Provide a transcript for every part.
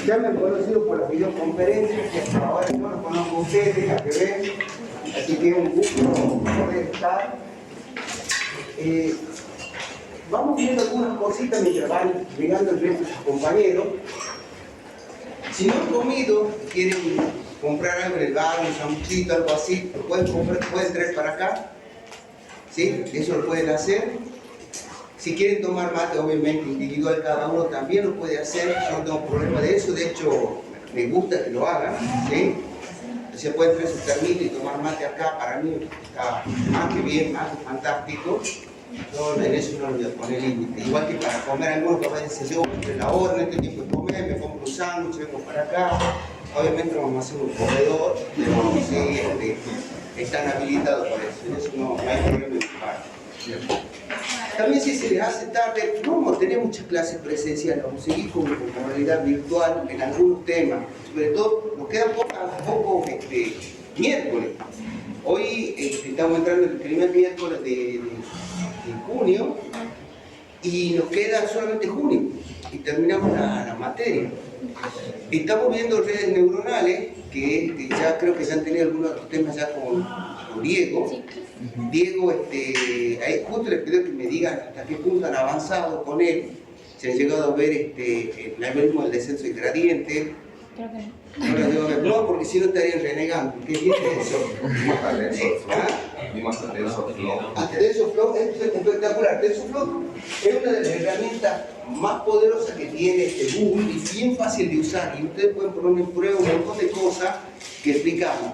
Ya me han conocido por las videoconferencias, que hasta ahora no los conozco a ustedes, a que ven, así que es un gusto poder estar. Vamos viendo algunas cositas mientras van llegando el resto de sus compañeros. Si no han comido y quieren comprar algo en el bar, un sanguchito, algo así, lo pueden traer para acá. ¿Sí? Eso lo pueden hacer. Si quieren tomar mate, obviamente individual, cada uno también lo puede hacer. Yo no tengo problema de eso, de hecho me gusta que lo hagan. ¿Sí? Se pueden traer su termito y tomar mate acá. Para mí está más que bien, más que fantástico. Yo en eso no le voy a poner límite. Igual que para comer, algunos capaz dicen, yo entre la hora, en este tiempo de comer, me compro un sándwich, vengo para acá. Obviamente vamos a hacer un comedor, pero sí, están habilitados para eso. En eso no hay problema de parte. También si se les hace tarde, no vamos a tener muchas clases presenciales, vamos a seguir con modalidad virtual en algunos temas. Sobre todo, nos quedan pocos miércoles. Hoy estamos entrando en el primer miércoles de junio y nos queda solamente junio y terminamos la materia. Estamos viendo redes neuronales que ya creo que ya han tenido algunos de los temas ya con Diego. Sí. Diego, justo le pido que me digan hasta qué punto han avanzado con él, si han llegado a ver el algoritmo del descenso y gradiente. Creo que no. No, porque si no estarían renegando. ¿Qué es eso? TensorFlow es espectacular. TensorFlow es una de las herramientas más poderosas que tiene Google y bien fácil de usar. Y ustedes pueden poner en prueba un montón de cosas que explicamos.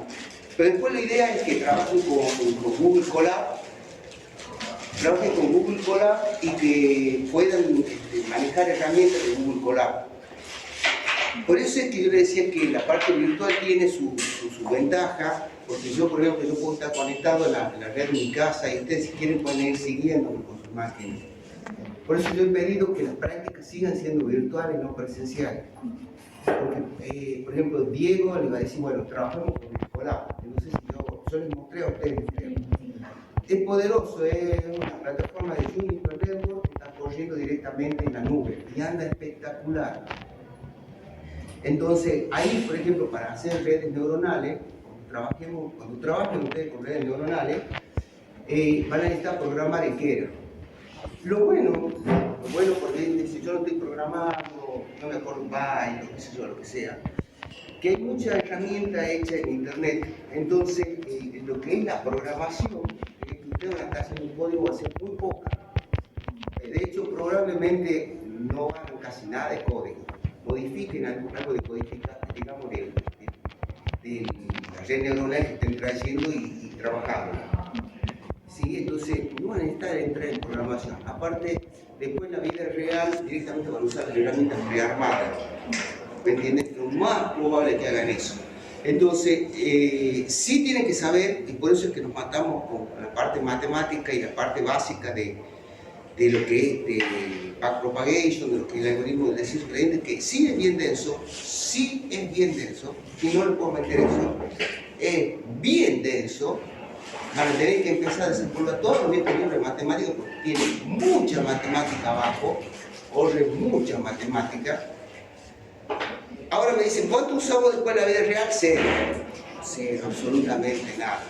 Pero después la idea es que trabajen con Google Colab. Trabajen con Google Colab y que puedan manejar herramientas de Google Colab. Por eso es que yo le decía que la parte virtual tiene su ventaja, porque yo, por ejemplo, yo puedo estar conectado a la red de mi casa y ustedes si quieren pueden ir siguiéndome con sus máquinas. Por eso yo he pedido que las prácticas sigan siendo virtuales, no presenciales. Porque, por ejemplo, Diego le va a decir, bueno, trabajamos con el Colab. No sé si yo les mostré a ustedes. Es poderoso, es una plataforma de Juniper Network que está corriendo directamente en la nube y anda espectacular. Entonces, ahí, por ejemplo, para hacer redes neuronales, cuando trabajen ustedes con redes neuronales, van a necesitar programar en Keras. Lo bueno, porque si yo no estoy programando, no me acuerdo un byte, o qué sé yo, lo que sea, que hay mucha herramienta hecha en internet. Entonces, lo que es la programación, que ustedes van a estar haciendo un código, va a ser muy poca. De hecho, probablemente no hagan casi nada de código. Modifiquen algo de codificación, digamos, de la red neuronal que estén trayendo y trabajando. ¿Sí? Entonces, no van a necesitar entrar en programación. Aparte, después en la vida real, directamente van a usar las herramientas prearmadas. ¿Me entienden? Lo más probable es que hagan eso. Entonces, sí tienen que saber, y por eso es que nos matamos con la parte matemática y la parte básica de lo que es de backpropagation, de lo que es el algoritmo del descenso gradiente, que sí es bien denso, y no le puedo meter eso, es bien denso. Van a tener que empezar a desarrollar todos los libros de matemáticas porque tiene mucha matemática abajo, corre mucha matemática. Ahora me dicen, ¿cuánto usamos después de la vida real? Cero, absolutamente nada.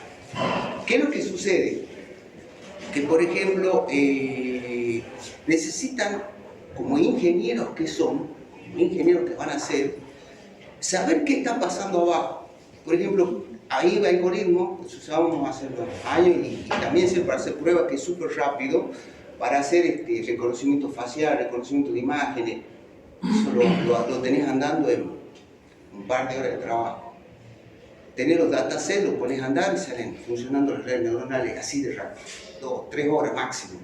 ¿Qué es lo que sucede? Que, por ejemplo, necesitan, como ingenieros que son, ingenieros que van a ser, saber qué está pasando abajo. Por ejemplo, ahí va el algoritmo que usábamos hace unos años y también sirve para hacer pruebas, que es súper rápido, para hacer reconocimiento facial, reconocimiento de imágenes. Eso lo tenés andando en un par de horas de trabajo. Tenés los datasets, los pones a andar y salen funcionando las redes neuronales así de rápido. 2, 3 horas máximo.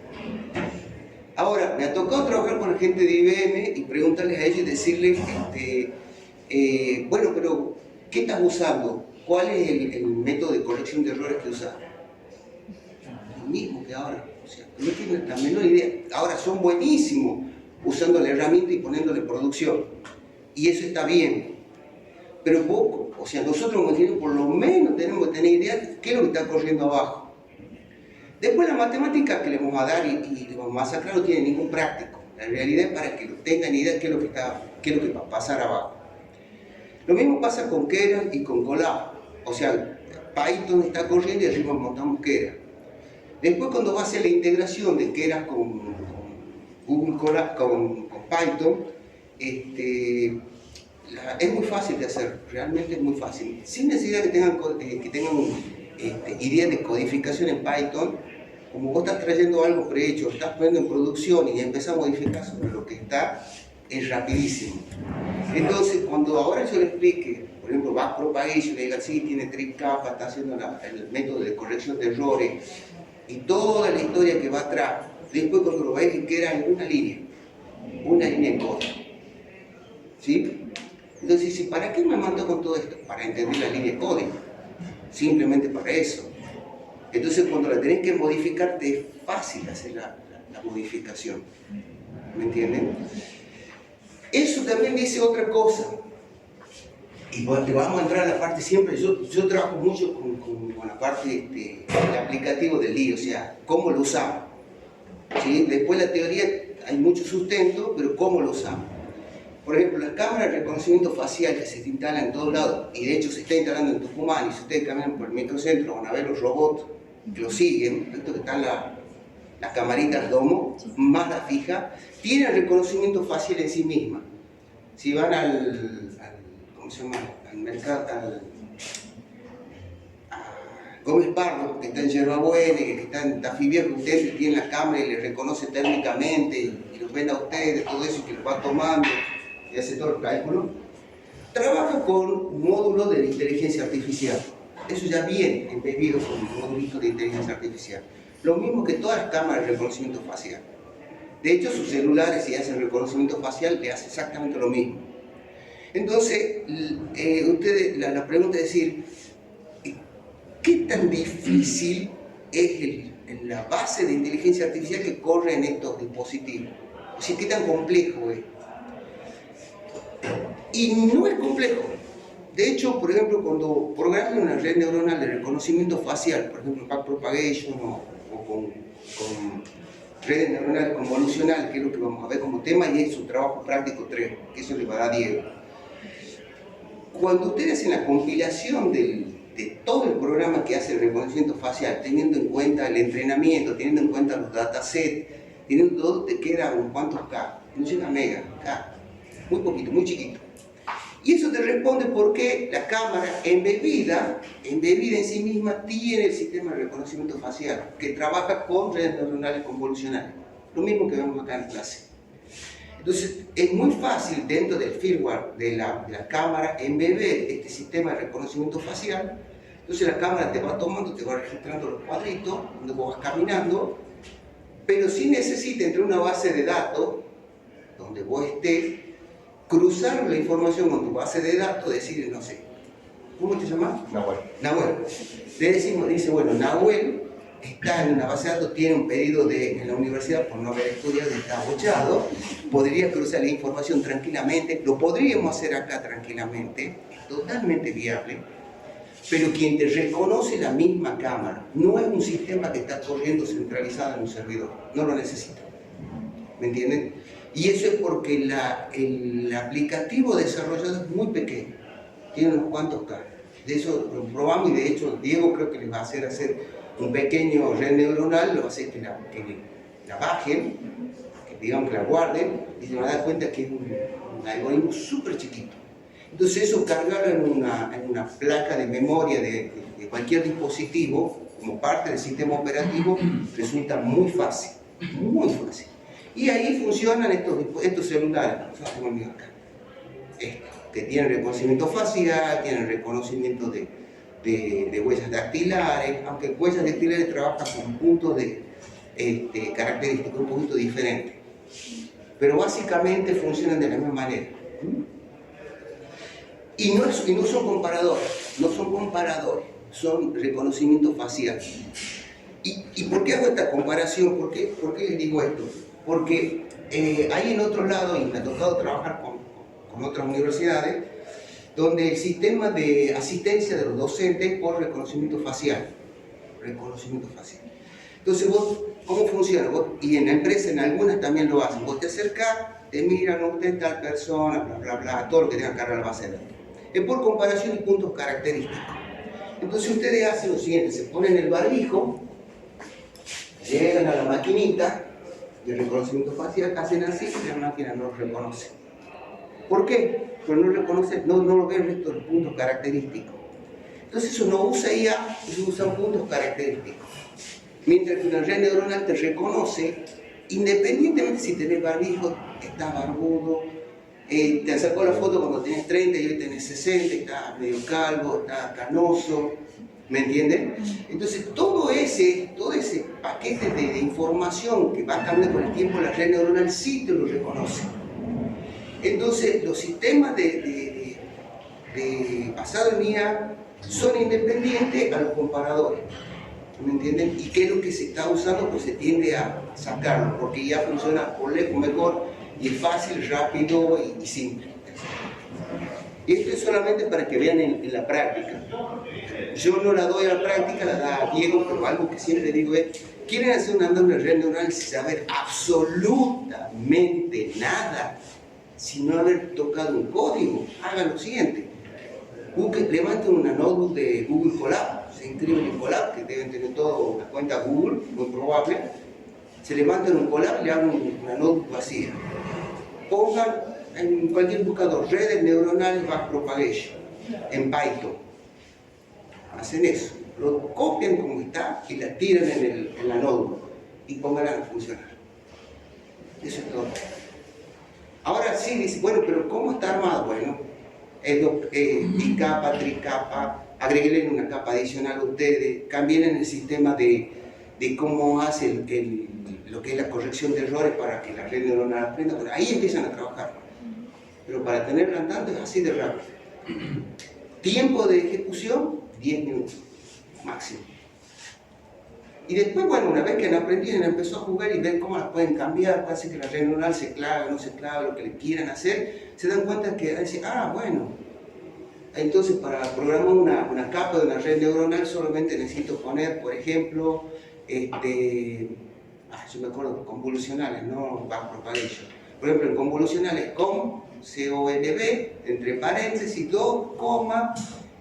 Ahora, me ha tocado trabajar con la gente de IBM y preguntarles a ellos y decirles, bueno, pero ¿qué estás usando? ¿Cuál es el método de corrección de errores que usas? Lo mismo que ahora. O sea, no tienen la menor idea. Ahora son buenísimos usando la herramienta y poniéndole producción. Y eso está bien. Pero poco. O sea, nosotros como ingenieros por lo menos tenemos que tener idea de qué es lo que está corriendo abajo. Después la matemática que les vamos a dar y les vamos a masacrar no tiene ningún práctico. La realidad es para que tengan idea de qué es lo que va a pasar abajo. Lo mismo pasa con Keras y con Colab. O sea, Python está corriendo y arriba montamos Keras. Después, cuando va a hacer la integración de Keras con Google Colab, con Python, es muy fácil de hacer, realmente es muy fácil. Sin necesidad que tengan ideas de codificación en Python, como vos estás trayendo algo prehecho, estás poniendo en producción y empezás a modificar sobre lo que está, es rapidísimo. Entonces, cuando ahora yo le explique, por ejemplo, backpropagation, le diga, sí, tiene 3 capas, está haciendo el método de corrección de errores, y toda la historia que va atrás, después cuando lo veis que era en una línea de código. ¿Sí? Entonces, ¿para qué me mando con todo esto? Para entender la línea de código. Simplemente para eso. Entonces, cuando la tenés que modificar, te es fácil hacer la modificación. ¿Me entienden? Eso también dice otra cosa. Y vamos a entrar a la parte siempre. Yo trabajo mucho con la parte del aplicativo del lío, o sea, cómo lo usamos. ¿Sí? Después la teoría hay mucho sustento, pero cómo lo usamos. Por ejemplo, las cámaras de reconocimiento facial que se instalan en todos lados, y de hecho se está instalando en Tucumán, y si ustedes caminan por el microcentro van a ver los robots que lo siguen, esto que están las camaritas Domo, más la fija, tienen reconocimiento facial en sí misma. Si van ¿cómo se llama? Al mercado, a Gómez Pardo, que está en Yerbabuena, que está en Tafí Viejo, ustedes tienen la cámara y les reconoce térmicamente, y los ven a ustedes, todo eso, que los va tomando, y hace todos los cálculos. Trabaja con módulos de inteligencia artificial. Eso ya viene embebido con módulos de inteligencia artificial. Lo mismo que todas las cámaras de reconocimiento facial. De hecho, sus celulares, si hacen reconocimiento facial, le hace exactamente lo mismo. Entonces, la pregunta es decir, ¿qué tan difícil es la base de inteligencia artificial que corre en estos dispositivos? O sea, ¿qué tan complejo es? Y no es complejo. De hecho, por ejemplo, cuando programan una red neuronal de reconocimiento facial, por ejemplo, backpropagation o con redes neuronales convolucionales, que es lo que vamos a ver como tema, y es su trabajo práctico 3, que eso le va a dar Diego. Cuando ustedes hacen la compilación de todo el programa que hace el reconocimiento facial, teniendo en cuenta el entrenamiento, teniendo en cuenta los datasets, teniendo todo, te queda unos cuantos K, no llega a mega, K, muy poquito, muy chiquito. Y eso te responde por qué la cámara embebida en sí misma tiene el sistema de reconocimiento facial, que trabaja con redes neuronales convolucionales. Lo mismo que vemos acá en clase. Entonces, es muy fácil dentro del firmware de la cámara embeber este sistema de reconocimiento facial. Entonces la cámara te va tomando, te va registrando los cuadritos, donde vos vas caminando, pero sí necesita entre una base de datos, donde vos estés, cruzar la información con tu base de datos, decir, no sé, ¿cómo te llamas? Nahuel. Le decimos, dice, bueno, Nahuel está en una base de datos, tiene un pedido en la universidad por no haber estudiado y está abochado, podría cruzar la información tranquilamente, lo podríamos hacer acá tranquilamente, es totalmente viable, pero quien te reconoce la misma cámara, no es un sistema que está corriendo centralizado en un servidor, no lo necesita, ¿me entienden? Y eso es porque el aplicativo desarrollado es muy pequeño, tiene unos cuantos K. De eso lo probamos y de hecho Diego creo que les va a hacer un pequeño red neuronal, lo va a hacer que la bajen, que digamos que la guarden, y se van a dar cuenta que es un algoritmo súper chiquito. Entonces eso cargarlo en una placa de memoria de cualquier dispositivo, como parte del sistema operativo, resulta muy fácil, muy fácil. Y ahí funcionan estos celulares, tengo el mío acá, que tienen reconocimiento facial, tienen reconocimiento de huellas dactilares, aunque huellas dactilares trabajan con puntos de características un poquito diferentes. Pero básicamente funcionan de la misma manera. Y no son comparadores, son reconocimiento facial. ¿Y por qué hago esta comparación? ¿Por qué les digo esto? Porque hay en otro lado, y me ha tocado trabajar con otras universidades, donde el sistema de asistencia de los docentes es por reconocimiento facial. Entonces vos, ¿cómo funciona? Y en la empresa, en algunas también lo hacen. Vos te acercás, te miran, usted tal persona, bla, bla, bla, todo lo que tenga que cargar la base de datos. Es por comparación y puntos característicos. Entonces ustedes hacen lo siguiente, se ponen el barbijo, llegan a la maquinita de reconocimiento facial, hacen así y la máquina no lo reconoce. ¿Por qué? Porque no reconoce, no lo ve el resto de los puntos característicos. Entonces eso no usa IA, eso usa puntos característicos. Mientras que una red neuronal te reconoce, independientemente si tenés barbijo, estás barbudo, te sacó la foto cuando tenés 30 y hoy tenés 60, estás medio calvo, estás canoso, ¿me entienden? Entonces todo ese paquete de información que va cambiando con el tiempo, la red neuronal sí te lo reconoce. Entonces los sistemas basados en IA son independientes a los comparadores, ¿me entienden? ¿Y qué es lo que se está usando? Pues se tiende a sacarlo, porque ya funciona por lejos mejor y es fácil, rápido y simple. Y esto es solamente para que vean en la práctica. Yo no la doy a la práctica, la da Diego, pero algo que siempre digo es, ¿quieren hacer una red neuronal sin saber absolutamente nada? Sin no haber tocado un código, hagan lo siguiente. Levanten una notebook de Google Colab, se inscriben en Colab, que deben tener todo una cuenta Google, muy probable. Se levantan un Colab y le hagan una notebook vacía. Pongan en cualquier buscador redes neuronales backpropagation en Python. Hacen eso, lo copian como está y la tiran en la notebook y pónganla a funcionar. Eso es todo. Ahora sí, dice, bueno, pero ¿cómo está armado? Bueno, bicapa, tricapa, agréguenle una capa adicional a ustedes, cambien en el sistema de cómo hace lo que es la corrección de errores para que la red neuronal aprenda. Bueno, ahí empiezan a trabajar. Pero para tenerla andando es así de rápido. Tiempo de ejecución, 10 minutos máximo. Y después, bueno, una vez que han aprendido, empezó a jugar y ver cómo las pueden cambiar, puede ser que la red neuronal se clave, no se clave, lo que le quieran hacer, se dan cuenta que dicen, bueno, entonces para programar una capa de una red neuronal solamente necesito poner, por ejemplo, yo me acuerdo, convolucionales, no backpropagation. Por ejemplo, en convolucionales, CONV, entre paréntesis, 2,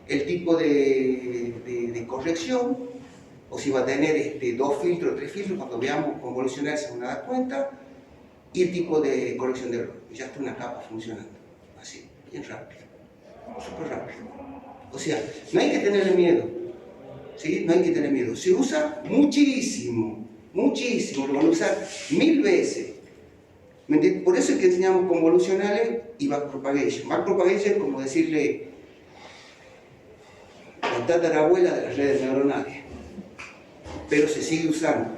el tipo de corrección, o si va a tener 2 filtros, 3 filtros, cuando veamos convolucionales se van a dar cuenta, y el tipo de corrección de error. Ya está una capa funcionando, así, bien rápido, súper rápido. O sea, no hay que tenerle miedo, ¿sí? No hay que tener miedo. Se usa muchísimo, muchísimo, lo van a usar 1000 veces. Por eso es que enseñamos convolucionales y backpropagation. Backpropagation es como decirle la tatarabuela de las redes neuronales, pero se sigue usando,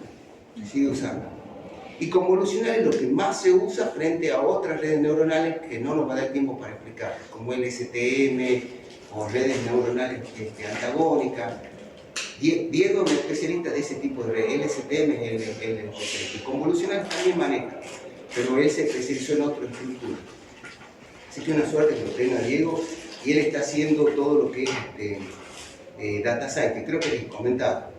Y convolucional es lo que más se usa frente a otras redes neuronales que no nos va a dar tiempo para explicar, como el STM o redes neuronales antagónicas. Diego es especialista de ese tipo de redes, LSTM, el convolucional también maneja, pero él se especializó en otra estructura. Así que una suerte que lo tenga Diego, y él está haciendo todo lo que es data science, que creo que les comentaba.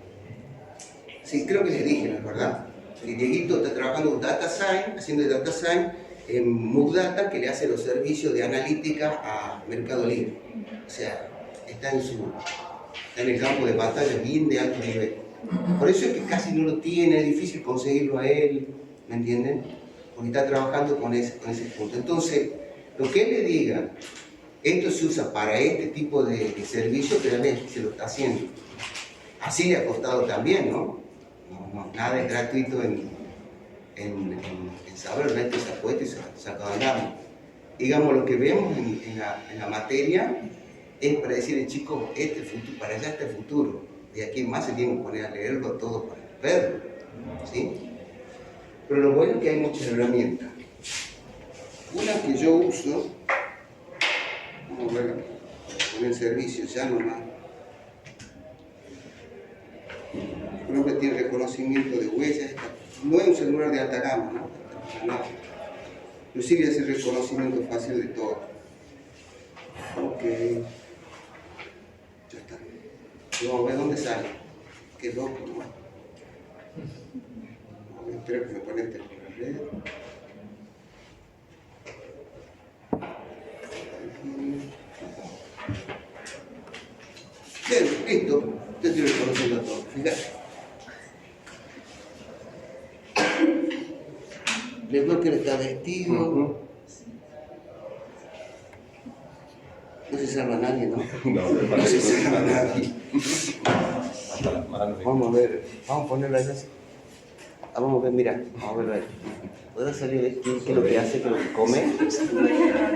Sí, creo que les dije, ¿no es verdad? Y Dieguito está trabajando en data science, haciendo data science en Mugdata, que le hace los servicios de analítica a Mercado Libre. O sea, está en el campo de batalla bien de alto nivel. Por eso es que casi no lo tiene, es difícil conseguirlo a él, ¿me entienden? Porque está trabajando con ese punto. Entonces, lo que él le diga, esto se usa para este tipo de servicio, pero él se lo está haciendo. Así le ha costado también, ¿no? Nada es gratuito en saber, el resto se ha puesto y se ha sacado al lado. Digamos, lo que vemos en la materia es para decirle, chicos, futuro, para allá está el futuro. De aquí en más se tienen que poner a leerlo todo para verlo, ¿sí? Pero lo bueno es que hay muchas herramientas. Una que yo uso, vamos a ver, poner servicio ya nomás. Creo que tiene reconocimiento de huellas, no es un celular de alta gama, ¿no? Inclusive hace reconocimiento fácil de todo. Ok, ya está. Vamos a ver dónde sale. Qué loco, ¿no? Espero que me conecte con la red. Cristo, yo estoy reconociendo a todos. Fíjate. Le veo que él está vestido. No se salva a nadie, ¿no? No se salva a nadie. Vamos a ver, vamos a ponerlo ahí. Vamos a ver, mira, vamos a verlo ahí. ¿Puedo salir? ¿Qué es lo que hace? ¿Qué es lo que come?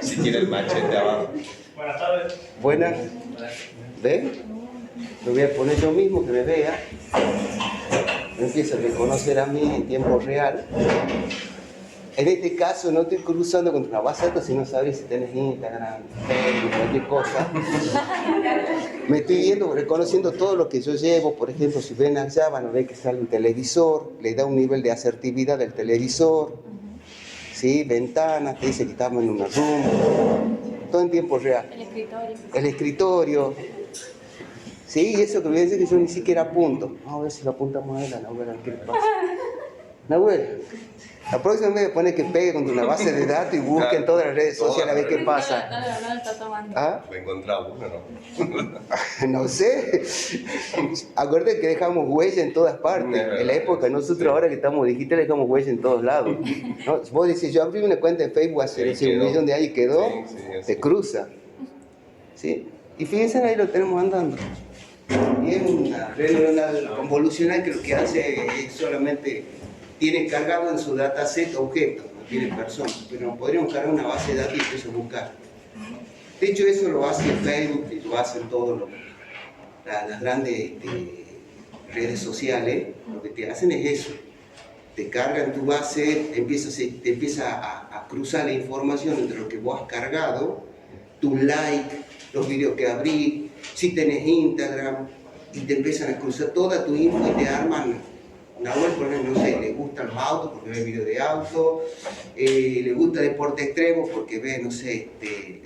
Si tiene el machete abajo. Buenas tardes. Buenas. ¿Ve? Lo voy a poner yo mismo, que me vea. Me empieza a reconocer a mí en tiempo real. En este caso no estoy cruzando contra una base de datos, si no sabes si tenés Instagram, Facebook, cualquier cosa. Me estoy viendo, reconociendo todo lo que yo llevo. Por ejemplo, si ven allá van a ver que sale un televisor, le da un nivel de asertividad del televisor, ¿sí? Ventanas, te dice que estamos en una room, todo en tiempo real. El escritorio. El escritorio. Sí, y eso que voy a decir que yo ni siquiera apunto. Vamos a ver si lo apuntamos a él, a Nahuel, a ver qué le pasa. Nahuel, la próxima vez me pone que pegue contra una base de datos y busque en todas las redes sociales a ver qué pasa. No, está tomando. ¿Ah? Lo he encontrado uno, ¿no? No sé. Acuérdate que dejamos huella en todas partes. En la época, nosotros ahora que estamos digitales dejamos huella en todos lados. ¿No? Vos decís, yo abrí una cuenta en Facebook hace un millón de años y quedó, te cruza. ¿Sí? Y fíjense, ahí lo tenemos andando. Y es una red neuronal convolucional que lo que hace es solamente tiene cargado en su dataset objetos, no tiene personas, pero podríamos cargar una base de datos y empezar a buscar. De hecho, eso lo hace Facebook y lo hacen todas las grandes redes sociales. Lo que te hacen es eso: te cargan tu base, te empieza a cruzar la información entre lo que vos has cargado, tu like, los videos que abrís, si tenés Instagram, y te empiezan a cruzar toda tu info y te arman. Nahuel, por ejemplo, no sé, le gustan los autos porque ve videos de autos, le gusta deporte extremo porque ve, no sé,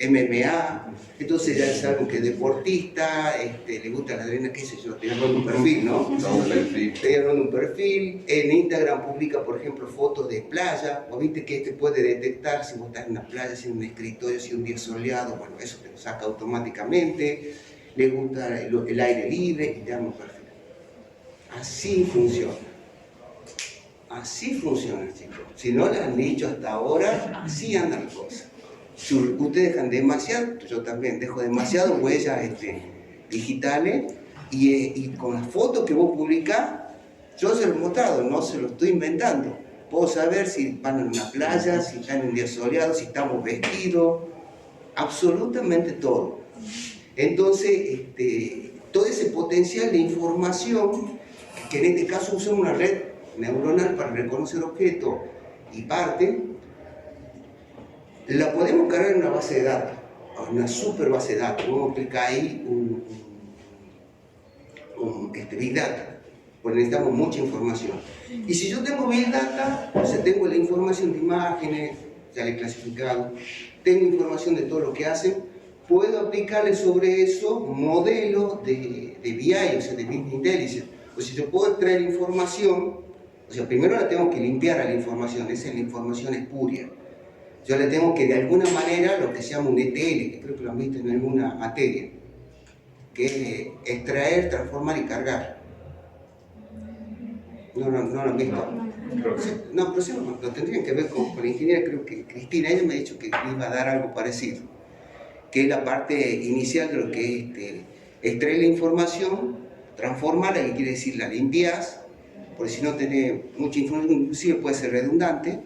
MMA, entonces ya es algo que es deportista, le gusta la adrenalina, qué sé yo, estoy hablando de un perfil, ¿no? Estoy hablando de un perfil. En Instagram publica, por ejemplo, fotos de playa, o viste que puede detectar si vos estás en una playa, si en un escritorio, si un día soleado, bueno, eso te lo saca automáticamente. Le gusta el aire libre y te da un perfil. Así funciona. Así funciona, chicos. Si no le han dicho hasta ahora, así andan las cosas. Si ustedes dejan demasiado, yo también dejo demasiado huellas digitales y con las fotos que vos publicás, yo se lo he mostrado, no se lo estoy inventando. Puedo saber si van a una playa, si están en un día soleado, si estamos vestidos, absolutamente todo. Entonces, todo ese potencial de información, que en este caso usa una red neuronal para reconocer objetos y parte, la podemos cargar en una base de datos, una super base de datos. Vamos a aplicar ahí un Big Data, porque necesitamos mucha información. Y si yo tengo Big Data, o sea, tengo la información de imágenes, ya la he clasificado, tengo información de todo lo que hacen, puedo aplicarle sobre eso modelos de BI, o sea, de Business Intelligence. O sea, yo puedo extraer información. O sea, primero la tengo que limpiar a la información, esa es la información espuria. Yo le tengo que, de alguna manera, lo que se llama un ETL, que creo que lo han visto en alguna materia, que es extraer, transformar y cargar. No lo han visto. No, pero sí lo tendrían que ver con la ingeniera, creo que Cristina, ella me ha dicho que iba a dar algo parecido, que es la parte inicial de lo que es extraer la información, transformarla, que quiere decir la limpias, porque si no tenés mucha información, inclusive puede ser redundante,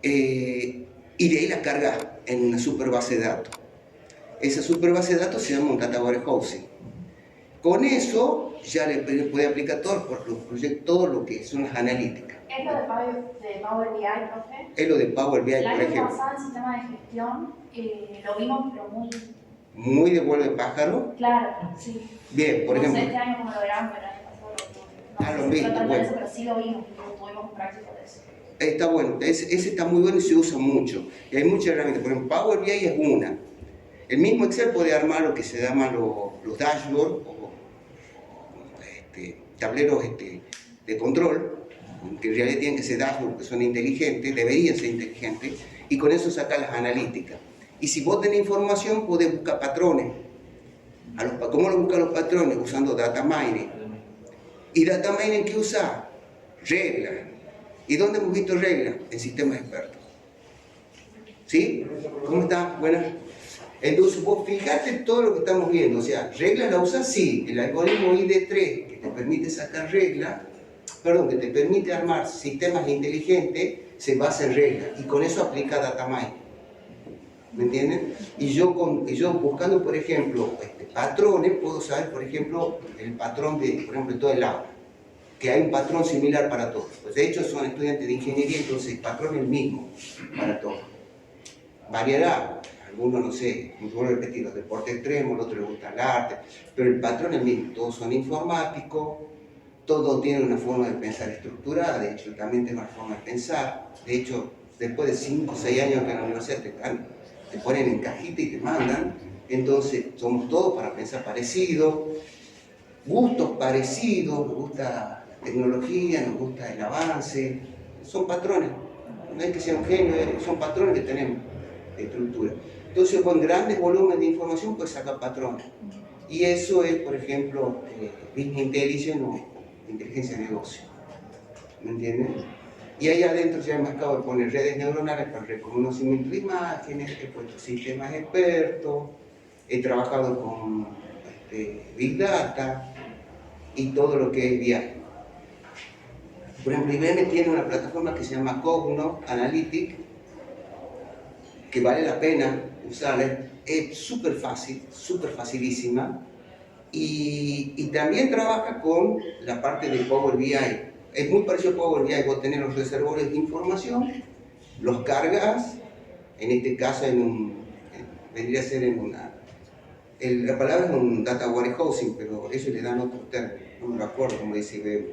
y de ahí la cargas en una super base de datos. Esa super base de datos se llama un data warehousing. Con eso ya le puede aplicar todo lo que son las analíticas. ¿Es lo de Power BI, profe? Es lo de Power BI, por ejemplo. El año pasado el sistema de gestión lo vimos, pero muy de vuelo de pájaro. Claro, sí. Bien, por ejemplo. No sé este año cómo lo verán, pero el año pasado lo lo han visto, bueno. pero sí lo vimos, tuvimos un práctico de eso. Está bueno, ese está muy bueno y se usa mucho. Y hay muchas herramientas, por ejemplo, Power BI es una. El mismo Excel puede armar lo que se llama los dashboards o tableros de control, que en realidad tienen que ser dashboards porque son inteligentes, deberían ser inteligentes, y con eso saca las analíticas. Y si vos tenés información, podés buscar patrones. ¿Cómo lo buscan los patrones? Usando data mining. ¿Y data mining qué usa? Reglas. ¿Y dónde hemos visto reglas? En sistemas expertos. ¿Sí? ¿Cómo está? Buenas. Entonces vos fijate todo lo que estamos viendo. O sea, reglas la usas, sí. El algoritmo ID3 que te permite sacar reglas, que te permite armar sistemas inteligentes, se basa en reglas. Y con eso aplica data mining. ¿Me entienden? Y yo buscando, por ejemplo, patrones, puedo saber, por ejemplo, el patrón de, por ejemplo, todo el aula, que hay un patrón similar para todos. Pues de hecho son estudiantes de ingeniería, entonces el patrón es el mismo para todos. Variará, algunos, no sé, vuelvo a repetir, los deportes extremos, el otro le gusta el arte, pero el patrón es el mismo. Todos son informáticos, todos tienen una forma de pensar estructurada, de hecho también tengo una forma de pensar. De hecho, después de 5 o 6 años que en la universidad te ponen en cajita y te mandan. Entonces, somos todos para pensar parecido, gustos parecidos, nos gusta la tecnología, nos gusta el avance, son patrones. No es que sea un genio, son patrones que tenemos de estructura. Entonces, con grandes volúmenes de información, pues saca patrones. Y eso es, por ejemplo, Business Intelligence o inteligencia de negocio. ¿Me entienden? Y ahí adentro ya me acabo de poner redes neuronales para el reconocimiento de imágenes, he puesto sistemas expertos, he trabajado con Big Data y todo lo que es BI. Por ejemplo, IBM tiene una plataforma que se llama Cogno Analytics, que vale la pena usarla, es súper fácil, súper facilísima, y también trabaja con la parte de Power BI. Es muy parecido a Power BI, vos tenés los reservorios de información, los cargas, en este caso vendría a ser en una... la palabra es un data warehousing, pero ellos le dan otro término, no me lo acuerdo como dice IBM.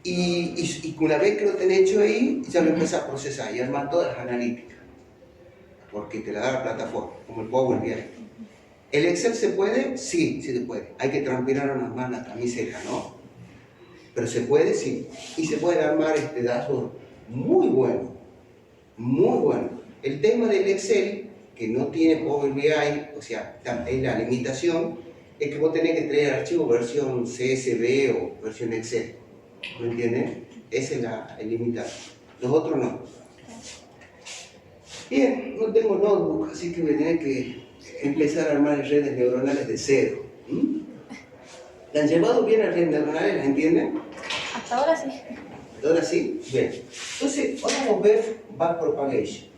Y una vez que lo tenés hecho ahí, ya lo empezás a procesar y armar todas las analíticas, porque te la da la plataforma, como el Power BI. ¿El Excel se puede? Sí, sí se puede. Hay que transpirar unas manos la camiseta, ¿no? Pero se puede, sí. Y se puede armar dashboard muy bueno, muy bueno. El tema del Excel, que no tiene Power BI, o sea, es la limitación, es que vos tenés que traer archivo versión CSV o versión Excel. ¿Me entienden? Esa es el limitado. Los otros no. Bien, no tengo notebook, así que voy a tener que empezar a armar redes neuronales de cero. ¿La han llevado bien a redes neuronales? ¿La entienden? Hasta ahora sí. ¿Ahora sí? Bien. Entonces, ahora vamos a ver backpropagation.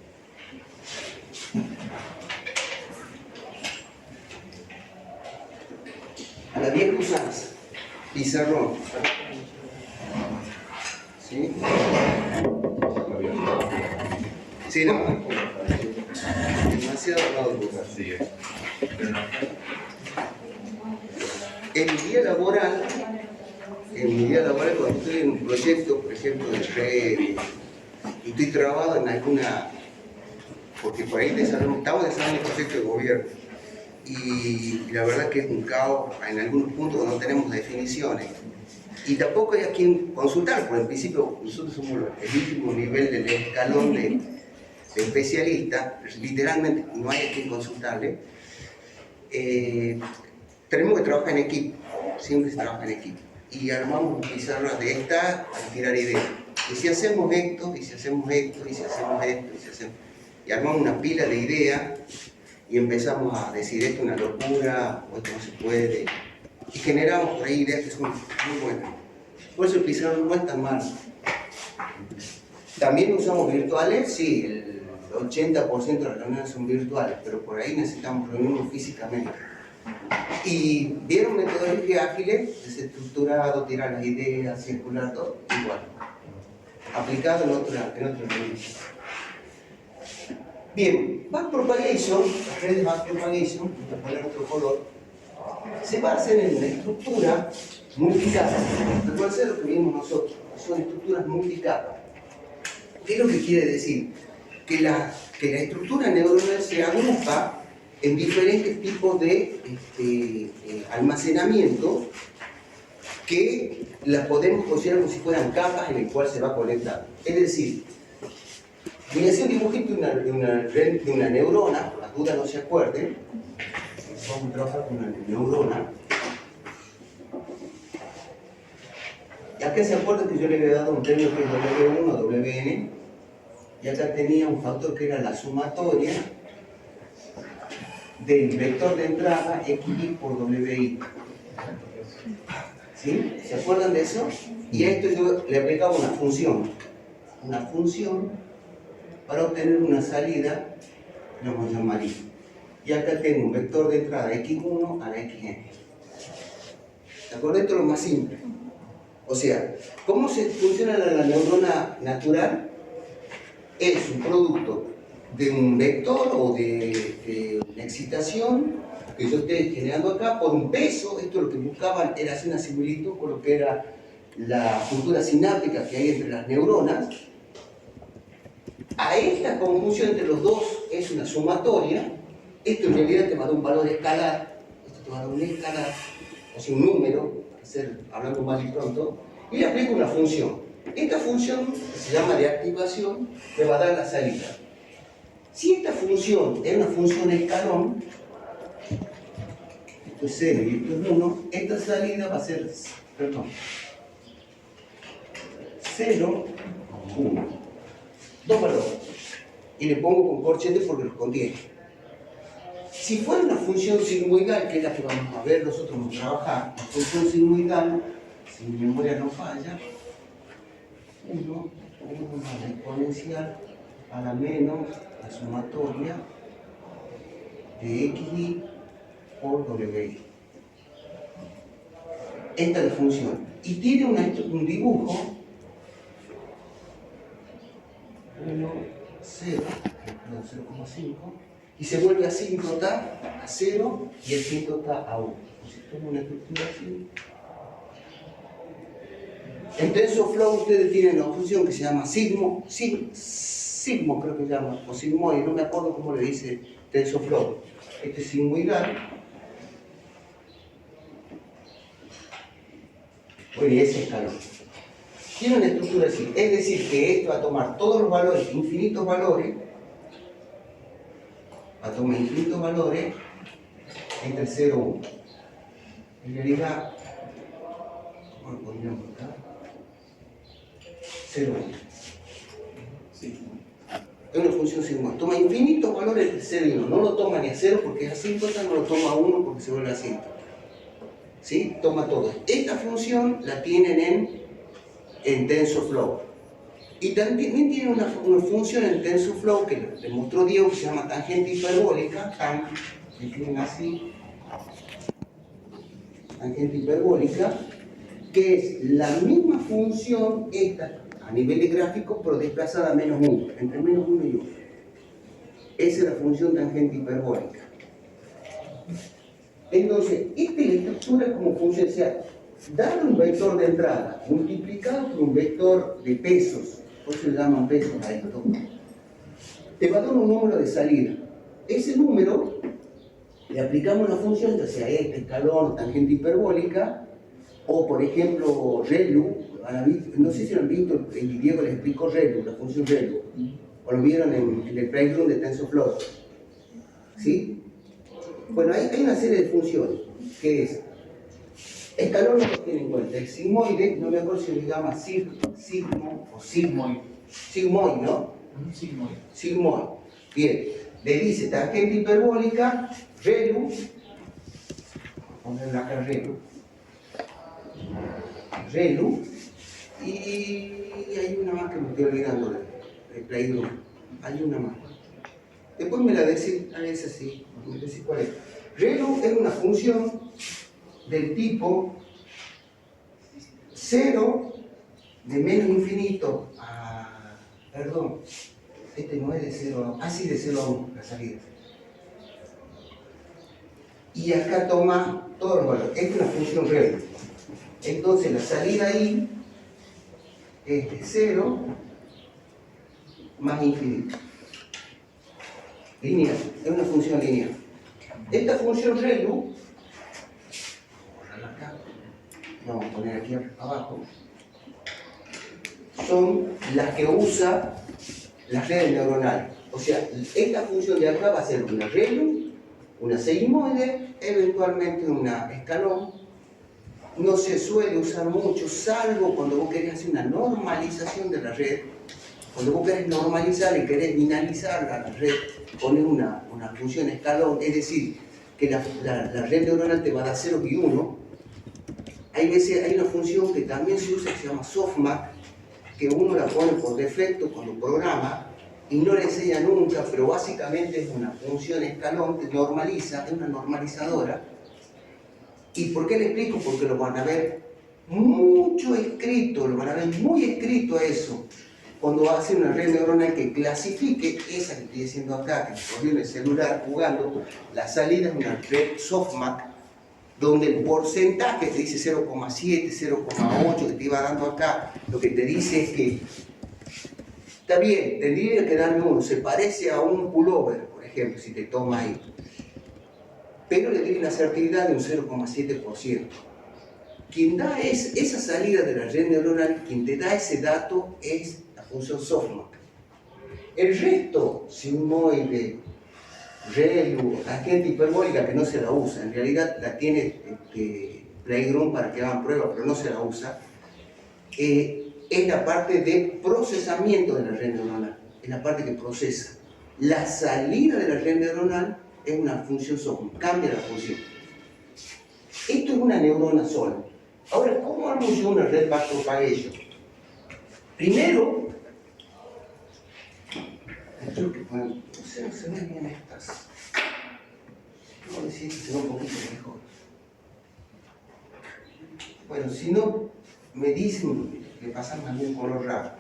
A la vieja usanza, pizarrón. ¿Sí? Sí, no. Demasiado notebook. Así es. En mi día laboral, cuando estoy en un proyecto, por ejemplo, de red, y estoy trabado en alguna, porque por ahí estamos desarrollando un proyecto de gobierno, y la verdad que es un caos en algunos puntos no tenemos definiciones, y tampoco hay a quien consultar, porque en principio nosotros somos el último nivel del escalón de especialista, literalmente no hay a quien consultarle. Tenemos que trabajar en equipo, siempre se trabaja en equipo. Y armamos pizarras de esta para tirar ideas. Y si hacemos esto, y si hacemos esto, y si hacemos esto, y si hacemos... Y armamos una pila de ideas y empezamos a decir esto es una locura, o esto no se puede. Y generamos por ahí ideas que son muy buenas. Por eso el pizarrón no es tan malo. También usamos virtuales, sí, el 80% de las reuniones son virtuales, pero por ahí necesitamos reunirnos físicamente. Y vieron metodologías ágiles, desestructurado, tirar las ideas, circular todo, igual. Aplicado en otra revista. Bien, backpropagation, las redes backpropagation, voy a poner otro color, se basan en una estructura multicapa. Recuerden ser lo que vimos nosotros, son estructuras multicapa. ¿Qué es lo que quiere decir? Que la estructura neuronal se agrupa en diferentes tipos de almacenamiento que las podemos considerar como si fueran capas en el cual se va conectando. Es decir, voy a hacer un dibujito de una neurona, por las dudas no se acuerden, vamos a trabajar con una neurona. Y acá se acuerdan que yo le había dado un término que es W1, WN, y acá tenía un factor que era la sumatoria del vector de entrada XY por WI. ¿Sí? ¿Se acuerdan de eso? Y a esto yo le aplicaba una función para obtener una salida, que vamos a llamar I. Y acá tengo un vector de entrada X1 a la XN. ¿De acuerdo? Esto es lo más simple. O sea, ¿cómo se funciona la neurona natural? Es un producto de un vector o de una excitación que yo estoy generando acá por un peso. Esto lo que buscaban era hacer una similitud con lo que era la juntura sináptica que hay entre las neuronas. A esta conjunción entre los dos es una sumatoria. Esto en realidad te va a dar un valor escalar, esto te va a dar un escalar, o sea, un número, hablando mal y pronto, y le aplico una función. Esta función, que se llama de activación, me va a dar la salida. Si esta función es una función escalón, esto es 0 y esto es 1, esta salida va a ser, 0, 1. Dos valores. Y le pongo con corchetes porque los contiene. Si fuera una función sigmoidal, que es la que vamos a ver nosotros vamos a trabajar, la función sigmoidal, si mi memoria no falla, 1 más la exponencial a la menos la sumatoria de xy por wi. Esta es la función. Y tiene un dibujo 1, 0, 0,5, y se vuelve asíncrota a 0 y asíncrota a 1. Si tomo una estructura así. En TensorFlow ustedes tienen una función que se llama sigmo creo que se llama, o sigmoide, no me acuerdo cómo le dice TensorFlow. Este es sigmoidal. Bueno, y ese escalón. Tiene una estructura así, es decir, que esto va a tomar todos los valores, infinitos valores, entre 0 y 1. En realidad, ¿cómo lo pondríamos acá? 0 y 1. Sí. Es una función sigmoide. Toma infinitos valores entre 0 y 1. No lo toma ni a 0 porque es asíncrota, no lo toma a 1 porque se vuelve asíncrota. ¿Sí? Toma todo. Esta función la tienen en TensorFlow. Y también tiene una función en TensorFlow que le mostró Diego que se llama tangente hiperbólica, se escriben así, tangente hiperbólica, que es la misma función esta a nivel de gráfico pero desplazada a menos 1, entre menos 1 y 1. Esa es la función tangente hiperbólica. Entonces, esta es la estructura como función, o sea, dado un vector de entrada multiplicado por un vector de pesos, por eso le llaman pesos a esto, te va a dar un número de salida. Ese número le aplicamos una función, ya sea escalón, tangente hiperbólica, o por ejemplo ReLU. No sé si lo han visto, el Diego les explicó ReLU, la función ReLU, o lo vieron en el playground de TensorFlow. ¿Sí? Bueno, hay una serie de funciones, que es escalón no lo tiene en cuenta, el sigmoide, no me acuerdo si le llama sigmo o sigmoide, ¿no? Sigmoide. Bien, le dice tangente hiperbólica, ReLU, ponerla acá ReLU, y hay una más que me estoy olvidando del playground, hay una más. Después me la decís, es así, me decís cuál es. ReLU es una función del tipo 0 de menos infinito a... Perdón, este no es de 0 a... sí, de 0 a 1, la salida. Y acá toma todos los valores. Esta es una función ReLU. Entonces la salida ahí es de 0 más infinito. Lineal, es una función lineal. Esta función ReLU, vamos a poner aquí abajo, son las que usa las redes neuronales. O sea, esta función de acá va a ser una ReLU, una sigmoide, eventualmente una escalón. No se suele usar mucho, salvo cuando vos querés hacer una normalización de la red. Cuando vos querés normalizar y querés binalizar la red, pones una función escalón, es decir, que la red neuronal te va a dar 0 y 1. Hay una función que también se usa que se llama softmax, que uno la pone por defecto cuando programa y no le enseña nunca, pero básicamente es una función escalón que normaliza, es una normalizadora. ¿Y por qué le explico? Porque lo van a ver mucho escrito, lo van a ver muy escrito a eso. Cuando hace una red neuronal que clasifique, esa que estoy diciendo acá, que corrió en el celular jugando, la salida es una red softmax, donde el porcentaje te dice 0,7, 0,8 que te iba dando acá, lo que te dice es que está bien, tendría que darme uno, se parece a un pullover, por ejemplo, si te toma ahí, pero le tiene una asertividad de un 0,7%. Quien da esa salida de la red neuronal, quien te da ese dato es la función softmax. El resto, sigmoide, ReLU, tangente hiperbólica, que no se la usa, en realidad la tiene Playground para que hagan pruebas, pero no se la usa, es la parte de procesamiento de la red neuronal, es la parte que procesa. La salida de la red neuronal es una función softmax, cambia la función. Esto es una neurona sola. Ahora, ¿cómo armo yo una red backpropagation? Primero, creo que pueden, no se ven bien estas. Vamos a decir que se ve un poquito mejor. Bueno, si no me dicen que pasan algún color raro.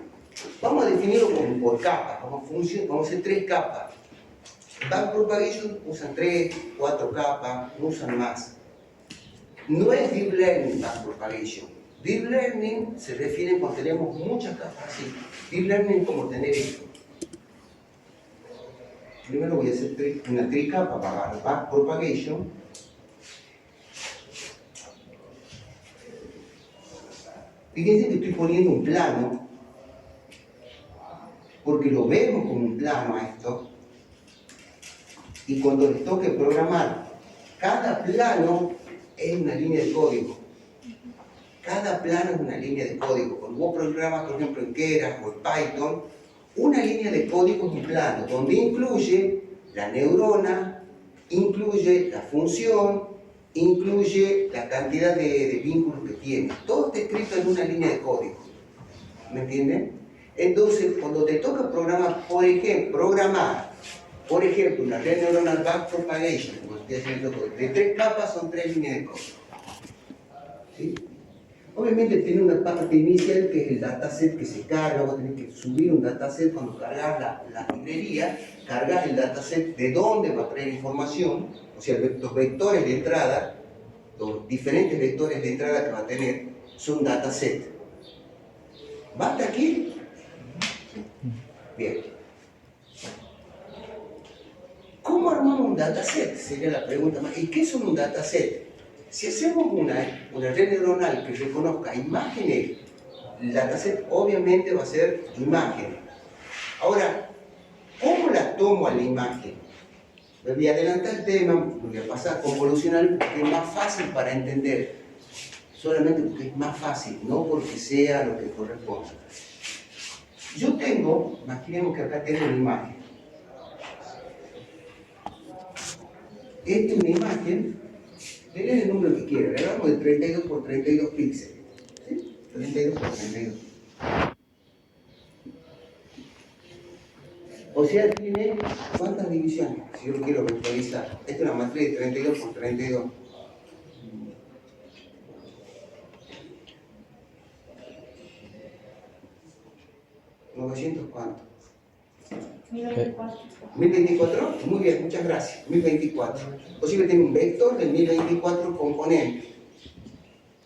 Vamos a definirlo por capas, vamos a hacer 3 capas. Backpropagation usan 3, 4 capas, no usan más. No es Deep Learning Backpropagation. Deep Learning se refiere cuando tenemos muchas capas así. Deep Learning es como tener esto. Primero voy a hacer una tricapa para Backpropagation. Fíjense que estoy poniendo un plano, porque lo vemos como un plano a esto. Y cuando les toque programar, cada plano es una línea de código. Cada plano es una línea de código. Cuando vos programas, por ejemplo, en Keras o en Python, una línea de código es un plano, donde incluye la neurona, incluye la función, incluye la cantidad de vínculos que tiene. Todo está escrito en una línea de código. ¿Me entienden? Entonces, cuando te toca programar, por ejemplo, una red neuronal backpropagation, como estoy haciendo de 3 capas, son 3 líneas de código. ¿Sí? Obviamente tiene una parte inicial que es el dataset que se carga. Vos tenés que subir un dataset cuando cargas la librería, cargas el dataset de dónde va a traer información, o sea, los vectores de entrada, los diferentes vectores de entrada que va a tener son dataset. ¿Va hasta aquí? Bien. ¿Cómo armamos un dataset? Sería la pregunta más. ¿Y qué es un dataset? Si hacemos una red neuronal que reconozca imágenes, el dataset obviamente va a ser imágenes. Ahora, ¿cómo la tomo a la imagen? Me voy a adelantar el tema, me voy a pasar a convolucional porque es más fácil para entender. Solamente porque es más fácil, no porque sea lo que corresponda. Yo tengo, imaginemos que acá tengo una imagen. Esta es una imagen. Le den el número que quieran, le damos de 32 por 32 píxeles. ¿Sí? 32 por 32. O sea, tiene ¿cuántas divisiones? Si yo lo quiero vectorizar. Esta es una matriz de 32 por 32. ¿900 cuánto? 1024. 1024, muy bien, muchas gracias. 1024. O sea que tiene un vector de 1024 componentes.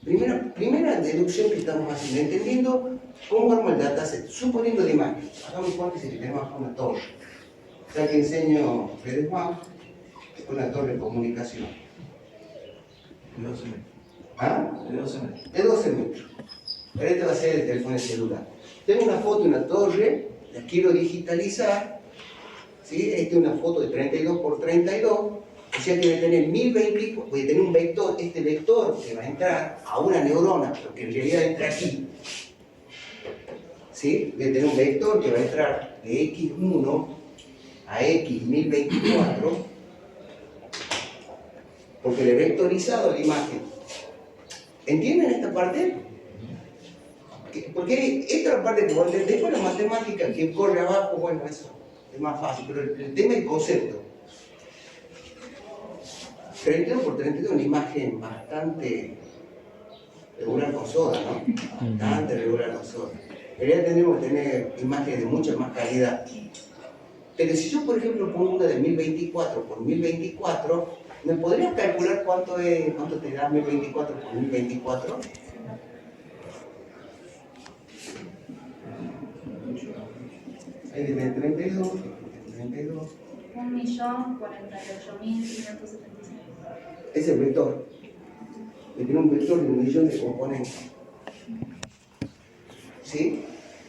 Primera deducción que estamos haciendo, entendiendo cómo armo el dataset, suponiendo la imagen. Hagamos cuenta si tenemos una torre. O sea que enseño Fede Juan, una torre de comunicación. De 12 metros. ¿Ah? De 12 metros. De 12 metros. Pero este va a ser el teléfono celular. Tengo una foto de una torre, la quiero digitalizar. ¿Sí? Esta es una foto de 32 por 32. O sea que voy a tener 1024, voy a tener un vector, este vector que va a entrar a una neurona, pero que en realidad entra aquí. ¿Sí? Voy a tener un vector que va a entrar de x1 a x1024, porque le he vectorizado la imagen. ¿Entienden esta parte? Porque esta es la parte que vos entendés. Después la matemática que corre abajo, bueno, eso es más fácil, pero el tema es el concepto. 32 por 32 es una imagen bastante regular con soda, ¿no? Bastante regular con soda. En realidad tendríamos que tener imágenes de mucha más calidad. Pero si yo, por ejemplo, pongo una de 1024 por 1024, ¿me podrías calcular cuánto te da 1024 por 1024? Ahí tiene 32, 32. 1.048.576. Ese es el vector. Que tiene un vector de 1.000.000 de componentes. ¿Sí?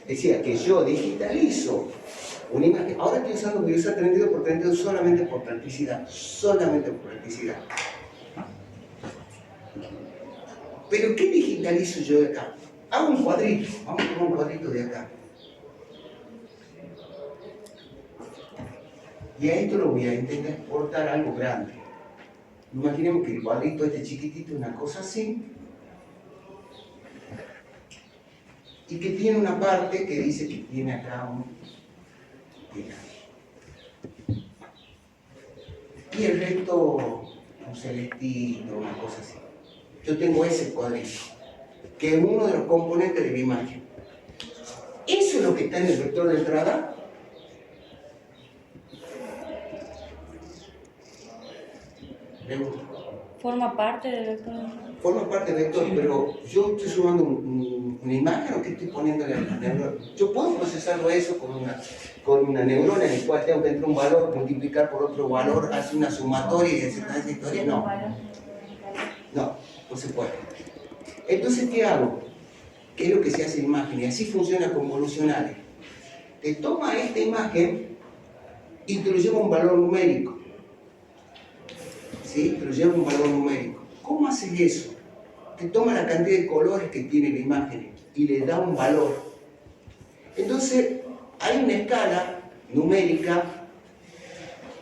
Decía que yo digitalizo una imagen. Ahora estoy usando, voy a usar 32 por 32 solamente por practicidad. Solamente por practicidad. Pero ¿qué digitalizo yo de acá? Hago un cuadrito. Vamos a tomar un cuadrito de acá. Y a esto lo voy a intentar exportar algo grande. Imaginemos que el cuadrito este chiquitito es una cosa así. Y que tiene una parte que dice que tiene acá un y el resto un celestito, una cosa así. Yo tengo ese cuadrito, que es uno de los componentes de mi imagen. Eso es lo que está en el vector de entrada. Forma parte del vector. Forma parte del vector, pero yo estoy sumando una imagen o que estoy poniéndole a la neurona. Yo puedo procesarlo eso con una neurona en el cual tengo que entrar un valor, multiplicar por otro valor, hacer una sumatoria y hacer esa historia. No se puede. Entonces, ¿qué hago? ¿Qué es lo que se hace en imagen? Y así funciona con convolucionales. Te toma esta imagen y te lo lleva a un valor numérico. ¿Sí? Te lo lleva a un valor numérico. ¿Cómo haces eso? Te toma la cantidad de colores que tiene la imagen y le da un valor. Entonces, hay una escala numérica,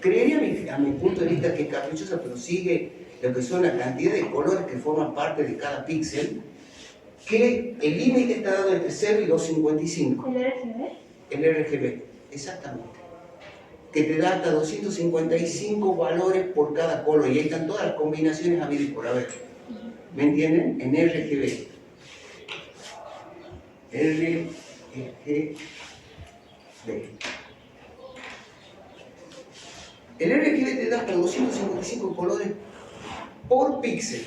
creería a mi punto de vista que es caprichosa, pero sigue lo que son la cantidad de colores que forman parte de cada píxel, que el límite está dado entre 0 y 255. ¿El RGB? El RGB, exactamente. Que te da hasta 255 valores por cada color, y ahí están todas las combinaciones habidas y por haber. ¿Me entienden? En RGB. RGB. El RGB te da hasta 255 colores por píxel.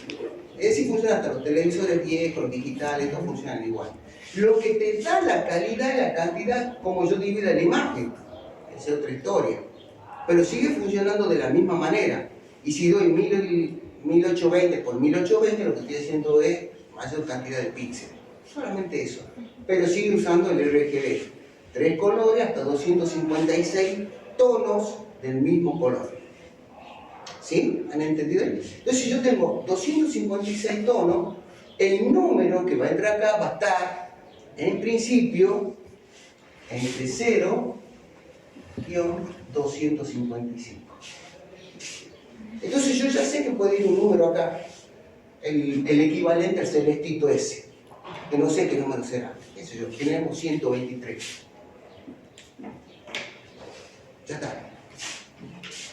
Es decir, funciona hasta los televisores viejos, los digitales, todos funcionan igual. Lo que te da la calidad y la cantidad, como yo divido la imagen, esa es otra historia. Pero sigue funcionando de la misma manera. Y si doy 1820 por 1820, lo que estoy haciendo es mayor cantidad de píxeles. Solamente eso. Pero sigue usando el RGB. 3 colores hasta 256 tonos del mismo color. ¿Sí? ¿Han entendido? Entonces, si yo tengo 256 tonos, el número que va a entrar acá va a estar, en principio, entre 0 y 255. Entonces, yo ya sé que puede ir un número acá, el equivalente al celestito ese, que no sé qué número será. Eso yo, tenemos 123. Ya está.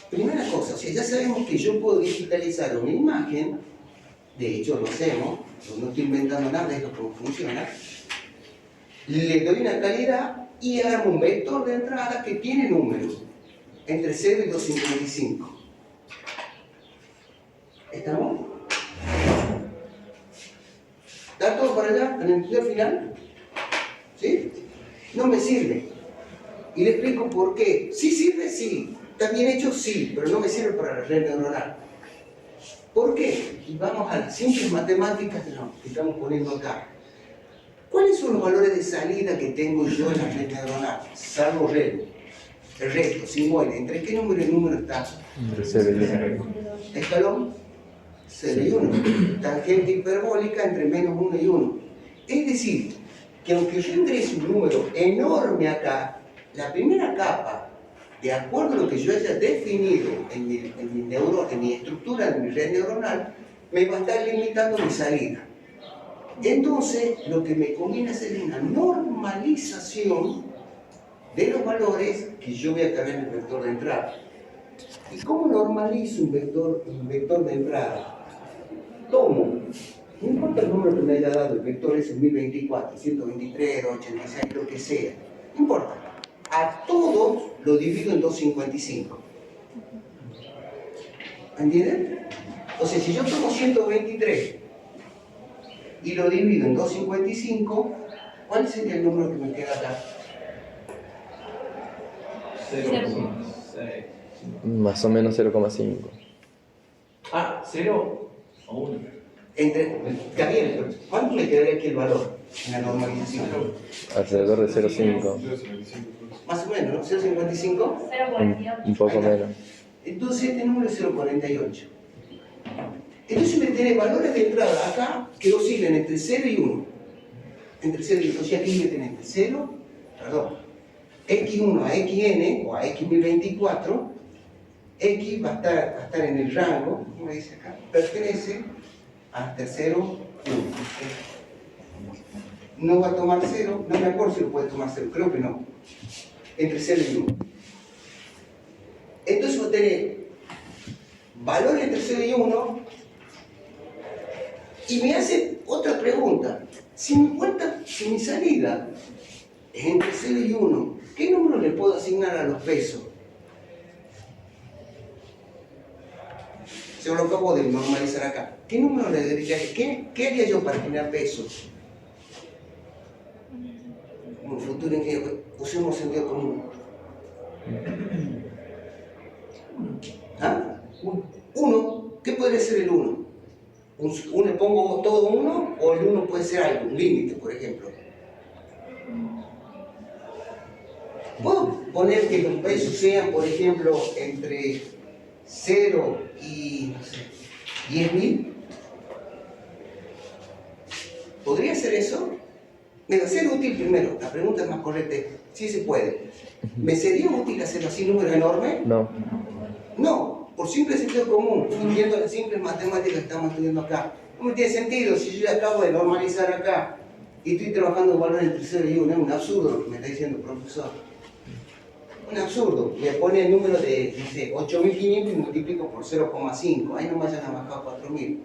Primera cosa, o sea, ya sabemos que yo puedo digitalizar una imagen, de hecho lo hacemos, no estoy inventando nada, es lo que funciona. Le doy una calidad y hago un vector de entrada que tiene números entre 0 y 255. ¿Estamos? ¿Está todo para allá? ¿Han entendido al final? ¿Sí? No me sirve. Y le explico por qué. ¿Sí sirve? Sí. ¿Está bien hecho? Sí, pero no me sirve para la red neuronal. ¿Por qué? Y vamos a las simples matemáticas que estamos poniendo acá. ¿Cuáles son los valores de salida que tengo yo en la red neuronal? Salvo el resto, sigmoide. ¿Entre qué número y número está? Entre 0 y 2. escalón 0 y 1. Tangente hiperbólica entre menos 1 y 1. Es decir, que aunque yo ingrese un número enorme acá, la primera capa, de acuerdo a lo que yo haya definido en mi estructura, en mi red neuronal, me va a estar limitando mi salida. Entonces, lo que me conviene hacer es una normalización de los valores que yo voy a cargar en el vector de entrada. ¿Y cómo normalizo un vector de entrada? Tomo, no importa el número que me haya dado, el vector es 1024, 123, 86, lo que sea, no importa. A todos lo divido en 255. ¿Entienden? O sea, si yo tomo 123 y lo divido en 255, ¿cuál sería el número que me queda acá? 0,6. Más o menos 0,5. Ah, 0 o 1. Está bien, pero ¿cuánto me quedaría aquí el valor en la normalización? Alrededor de 0,5. Más o menos, ¿no? 0,55. Un poco menos. Entonces este número es 0,48. Entonces me tiene valores de entrada acá que oscilan entre 0 y 1. Entre 0 y 1. O sea, aquí me tiene entre 0, x1 a xn o a x1024. X va a estar en el rango, como dice acá, pertenece hasta 0, 1. No va a tomar 0, no me acuerdo si lo puede tomar 0, creo que no. Entre 0 y 1. Entonces voy a tener valores entre 0 y 1 y me hace otra pregunta. Si mi salida es entre 0 y 1, ¿qué número le puedo asignar a los pesos? Yo lo acabo de normalizar acá. ¿Qué número le debería? ¿Qué haría yo para generar pesos? Como futuro ingeniero, usemos sentido común. ¿Ah? 1. ¿Qué podría ser el 1? ¿Le pongo todo 1 o el 1 puede ser algo, un límite, por ejemplo? ¿Puedo poner que los pesos sean, por ejemplo, entre 0 y 10.000? ¿Podría ser eso? Me va a ser útil primero. La pregunta es más correcta. Sí se puede. ¿Me sería útil hacerlo así, números enormes? No. No, por simple sentido común, siguiendo las simples matemáticas que estamos estudiando acá. No me tiene sentido si yo ya acabo de normalizar acá y estoy trabajando valores entre 0 y 1. Es un absurdo lo que me está diciendo el profesor. Un absurdo. Me pone el número de, no sé, 8.500 y multiplico por 0,5. Ahí nomás ya me ha bajado 4.000.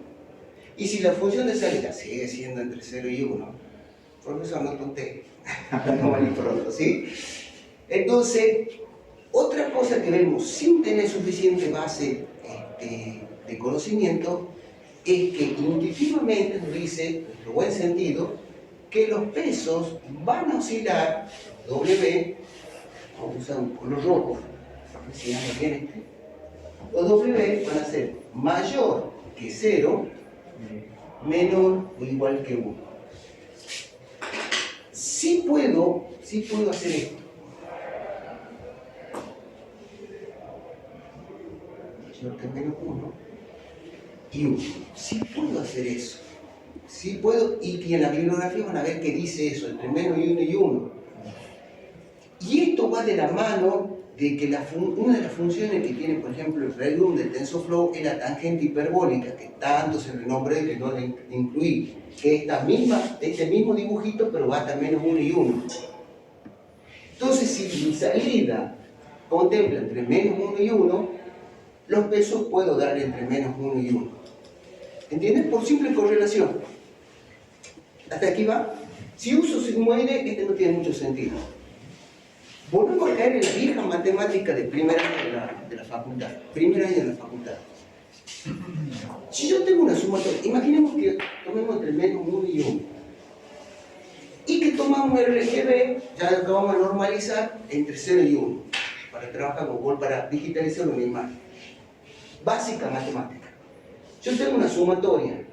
Y si la función de salida sigue siendo entre 0 y 1, profesor, no tonté. No vale pronto, ¿sí? Entonces, otra cosa que vemos sin tener suficiente base de conocimiento es que intuitivamente nos dice, en nuestro buen sentido, que los pesos van a oscilar, W, vamos a usar un color rojo, para que se llama bien los W van a ser mayor que 0, menor o igual que 1. Sí puedo hacer esto. Mayor que menos 1 y 1. Sí puedo hacer eso. Sí puedo, y en la bibliografía van a ver que dice eso, entre menos y 1 y 1. Y esto va de la mano de que una de las funciones que tiene, por ejemplo, el redound del TensorFlow es la tangente hiperbólica, que tanto se le nombré que no la incluí, que es este mismo dibujito, pero va hasta menos 1 y 1. Entonces, si mi salida contempla entre menos 1 y 1, los pesos puedo darle entre menos 1 y 1. ¿Entiendes? Por simple correlación. ¿Hasta aquí va? Si uso sigmoide, este no tiene mucho sentido. Volvemos a caer en la vieja matemática de primer año de la facultad. Primer año de la facultad. Si yo tengo una sumatoria, imaginemos que tomemos entre menos 1 y 1. Y que tomamos el RGB, ya lo acabamos de normalizar, entre 0 y 1. Para trabajar para digitalizar una imagen. Básica matemática. Yo tengo una sumatoria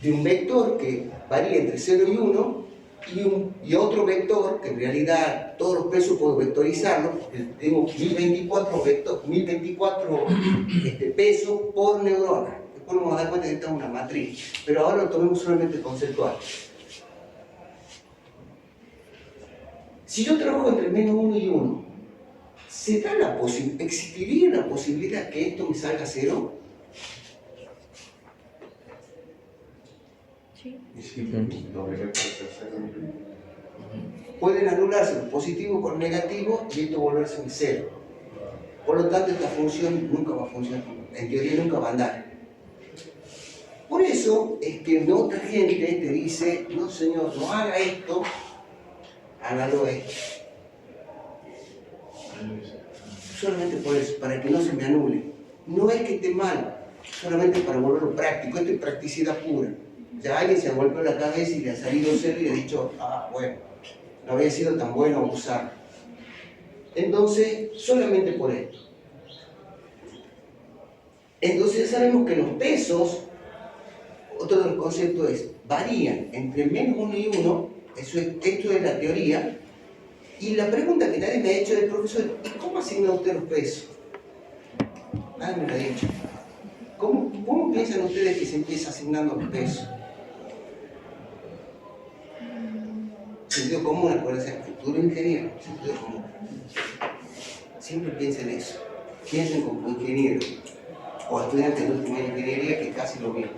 de un vector que varía entre 0 y 1, y otro vector, que en realidad todos los pesos puedo vectorizarlos, porque tengo 1024 pesos por neurona. Después nos vamos a dar cuenta que esta es una matriz, pero ahora lo tomemos solamente conceptual. Si yo trabajo entre menos 1 y 1, ¿existiría la posibilidad que esto me salga 0? Sí. Y sí, doble vector tercero. Pueden anularse los positivos con negativo y esto volverse un 0. Por lo tanto, esta función nunca va a funcionar, en teoría nunca va a andar. Por eso es que otra gente te dice, no señor, no haga esto, hágalo esto. Solamente por eso, para que no se me anule. No es que esté mal, solamente para volverlo práctico. Esto es practicidad pura. Ya alguien se ha golpeado la cabeza y le ha salido 0 y le ha dicho, bueno, no había sido tan bueno usar. Entonces, solamente por esto. Entonces sabemos que los pesos, otro de los conceptos es, varían entre menos 1 y 1, esto es la teoría, y la pregunta que nadie me ha hecho es, profesor, ¿y cómo asigna usted los pesos? Nadie me lo ha dicho. ¿Cómo piensan ustedes que se empieza asignando los pesos? Sentido común, acuérdense, futuro ingeniero, sentido común. Siempre piensen eso. Piensen como ingeniero o estudiantes de última ingeniería, que es casi lo mismo.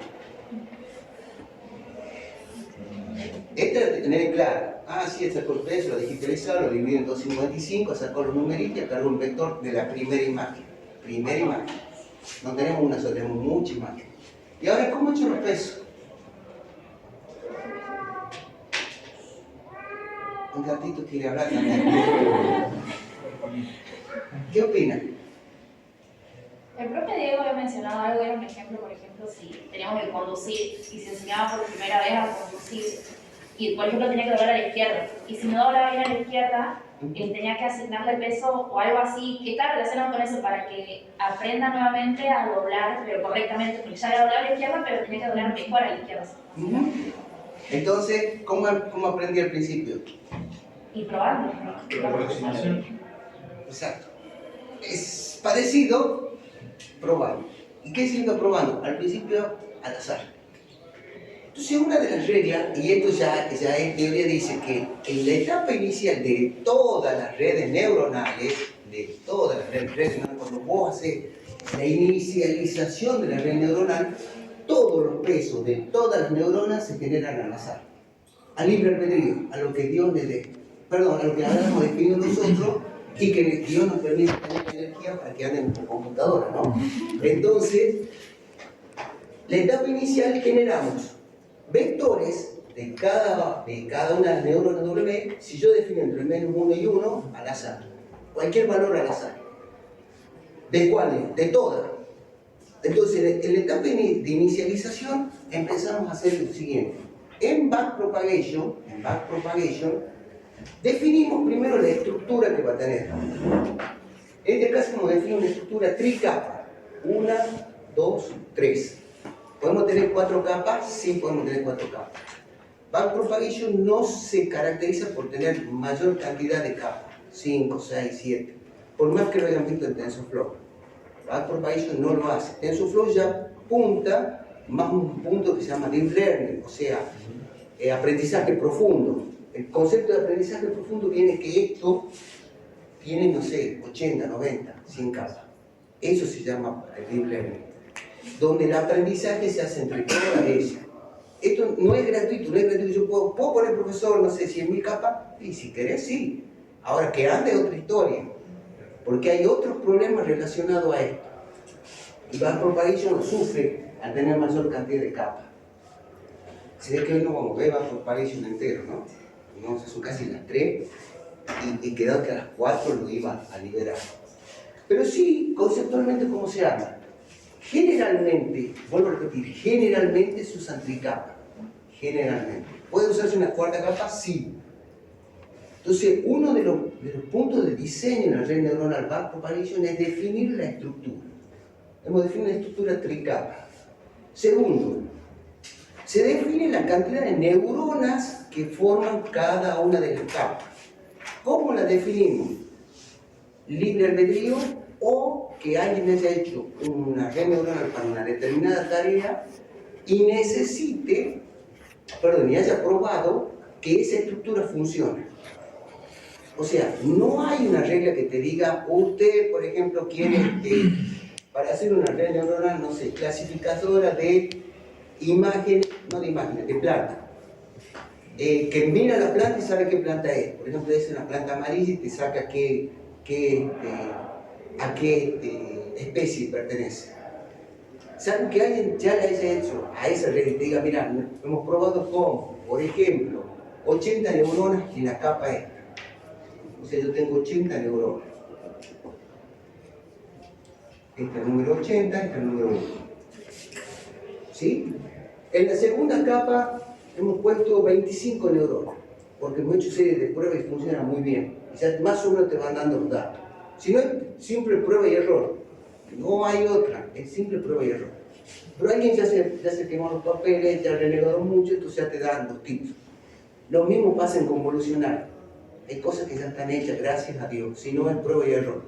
Esta es de tener claro. Sí, sacó el peso, lo digitalizó, lo dividió en 255, sacó los numeritos y cargó un vector de la primera imagen. Primera imagen. No tenemos una sola, tenemos muchas imágenes. ¿Y ahora cómo he hecho los pesos? Un gatito quiere hablar también. ¿Qué opinan? El propio Diego había mencionado algo, era un ejemplo, por ejemplo, si teníamos que conducir y se enseñaba por primera vez a conducir y, por ejemplo, tenía que doblar a la izquierda y si no doblaba bien a la izquierda, tenía que asignarle peso o algo así, que está relacionado con eso para que aprenda nuevamente a doblar, pero correctamente, porque ya había doblado a la izquierda, pero tenía que doblar mejor a la izquierda. Entonces, ¿cómo aprendí al principio? Y probando. Exacto. Es parecido, probando. ¿Y qué significa probando? Al principio, al azar. Entonces, una de las reglas, y esto ya en teoría dice que en la etapa inicial de todas las redes neuronales, cuando vos haces la inicialización de la red neuronal, todos los pesos de todas las neuronas se generan al azar, a libre albedrío, a lo que Dios le dé. Perdón, a lo que habíamos definido nosotros y que Dios nos permite tener energía para que ande en nuestra computadora, ¿no? Entonces, la etapa inicial generamos vectores de cada una de las neuronas W, si yo defino entre menos 1 y 1, al azar. Cualquier valor al azar. ¿De cuáles? De todas. Entonces, en la etapa de inicialización empezamos a hacer lo siguiente. En backpropagation, definimos primero la estructura que va a tener. En este caso nos define una estructura tricapa. 1, 2, 3. ¿Podemos tener 4 capas? Sí, podemos tener 4 capas. Backpropagation no se caracteriza por tener mayor cantidad de capas. 5, 6, 7. Por más que lo hayan visto en TensorFlow. Backpropagation no lo hace. TensorFlow ya apunta más un punto que se llama Deep Learning, o sea, aprendizaje profundo. El concepto de aprendizaje profundo viene que esto tiene, no sé, 80, 90, 100 capas. Eso se llama Deep Learning, donde el aprendizaje se hace entre todas ellas. Esto no es gratuito, Yo puedo poner, profesor, no sé, 100.000 capas, y si querés, sí. Ahora, que ande otra historia, porque hay otros problemas relacionados a esto. Y Backpropagation sufre al tener mayor cantidad de capas. Se ve que hoy no vamos a ver Backpropagation entero, ¿no? No, son casi las 3, y quedó que a las 4 lo iba a liberar. Pero sí, conceptualmente, ¿cómo se llama? Generalmente, vuelvo a repetir, generalmente se usan tricapas. Generalmente. ¿Puede usarse una cuarta capa? Sí. Entonces, uno de los puntos de diseño en la red neuronal Backpropagation es definir la estructura. Hemos definido una estructura tricapa. Segundo, Se define la cantidad de neuronas que forman cada una de las capas. ¿Cómo la definimos? Libre albedrío o que alguien haya hecho una red neuronal para una determinada tarea y necesite, y haya probado que esa estructura funciona. O sea, no hay una regla que te diga, usted, por ejemplo, quiere, para hacer una red neuronal, no sé, clasificadora de imágenes, no de imágenes, de planta. Que mira la planta y sabe qué planta es. Por ejemplo, es una planta amarilla y te saca a qué especie pertenece. ¿Saben que alguien ya le haya hecho a esa red y te diga, mira, hemos probado con, por ejemplo, 80 neuronas en la capa esta? O sea, yo tengo 80 neuronas. Este es el número 80, este es el número 1. ¿Sí? En la segunda capa hemos puesto 25 neuronas, porque hemos hecho series de pruebas y funcionan muy bien. Y ya más o menos te van dando los datos. Si no, es simple prueba y error. No hay otra, es simple prueba y error. Pero alguien ya se quemó los papeles, ya renegaron mucho, entonces ya te dan los tips. Lo mismo pasa en convolucional. Hay cosas que ya están hechas, gracias a Dios, si no es prueba y error.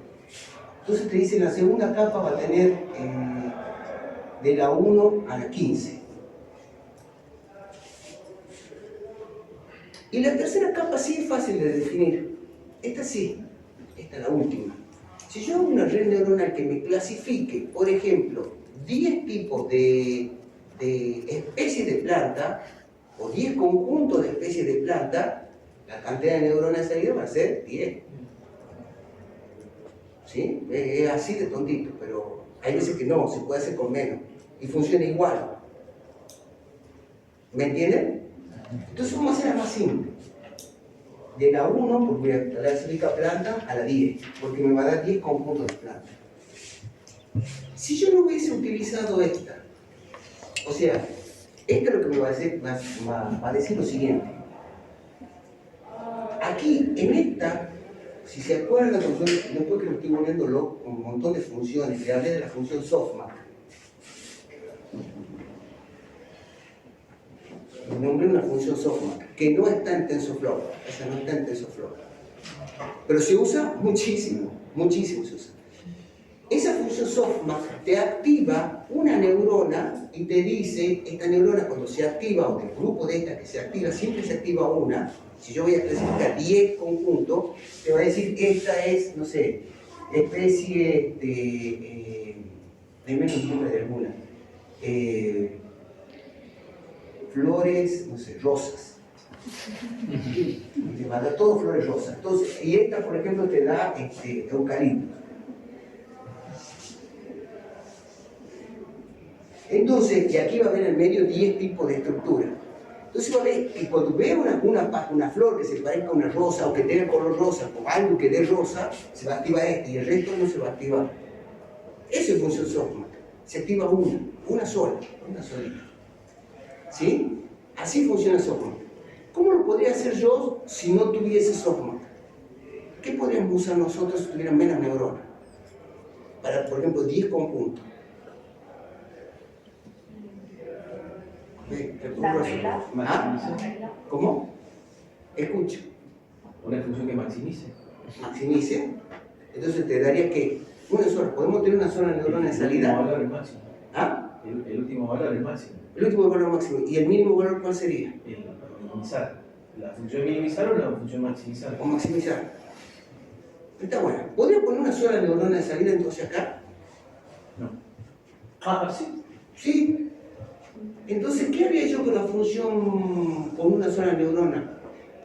Entonces te dicen la segunda capa va a tener de la 1 a la 15. Y la tercera capa sí es fácil de definir. Esta sí, esta es la última. Si yo hago una red neuronal que me clasifique, por ejemplo, 10 tipos de especies de planta, o 10 conjuntos de especies de planta, la cantidad de neuronas de salida va a ser 10. ¿Sí? Es así de tontito, pero hay veces que no, se puede hacer con menos, y funciona igual. ¿Me entienden? Entonces vamos a hacer más simple. De la 1, porque voy a clasificar planta, a la 10, porque me va a dar 10 conjuntos de planta. Si yo no hubiese utilizado esta, o sea, esto es lo que me va a decir lo siguiente. Aquí, en esta, si se acuerdan, después que lo estoy volviendo loco, con un montón de funciones, le hablé de la función softmax. Nombré una función softmax, que no está en TensorFlow, esa no está en TensorFlow. Pero se usa muchísimo, muchísimo se usa. Esa función softmax te activa una neurona y te dice, esta neurona cuando se activa, o del grupo de estas que se activa, siempre se activa una. Si yo voy a clasificar 10 conjuntos, te va a decir, esta es, no sé, especie de menos nombre de alguna. Flores, no sé, rosas. Te va a dar todo flores rosas. Entonces, y esta, por ejemplo, te da eucalipto. Entonces, y aquí va a haber en el medio 10 tipos de estructura. Entonces va a ver que cuando veo una flor que se parezca a una rosa o que tenga color rosa o algo que dé rosa, se va a activar este y el resto no se va a activar. Eso es función softmax. Se activa una sola, una solita. ¿Sí? Así funciona softmax. ¿Cómo lo podría hacer yo si no tuviese softmax? ¿Qué podríamos usar nosotros si tuvieran menos neuronas? Para, por ejemplo, 10 conjuntos. La regla. ¿Ah? ¿Cómo? Escucha. Una función que maximice. Maximice. Entonces te daría que una sola. ¿Podemos tener una sola neurona de salida? El último valor es máximo. ¿Ah? El último valor es máximo. El último valor máximo. ¿Y el mínimo valor cuál sería? El minimizar. ¿La función minimizar o la función maximizar? O maximizar. Está bueno. ¿Podría poner una sola neurona de salida entonces acá? No. Ah, sí. Sí. Entonces, ¿qué haría yo con la función con una sola neurona?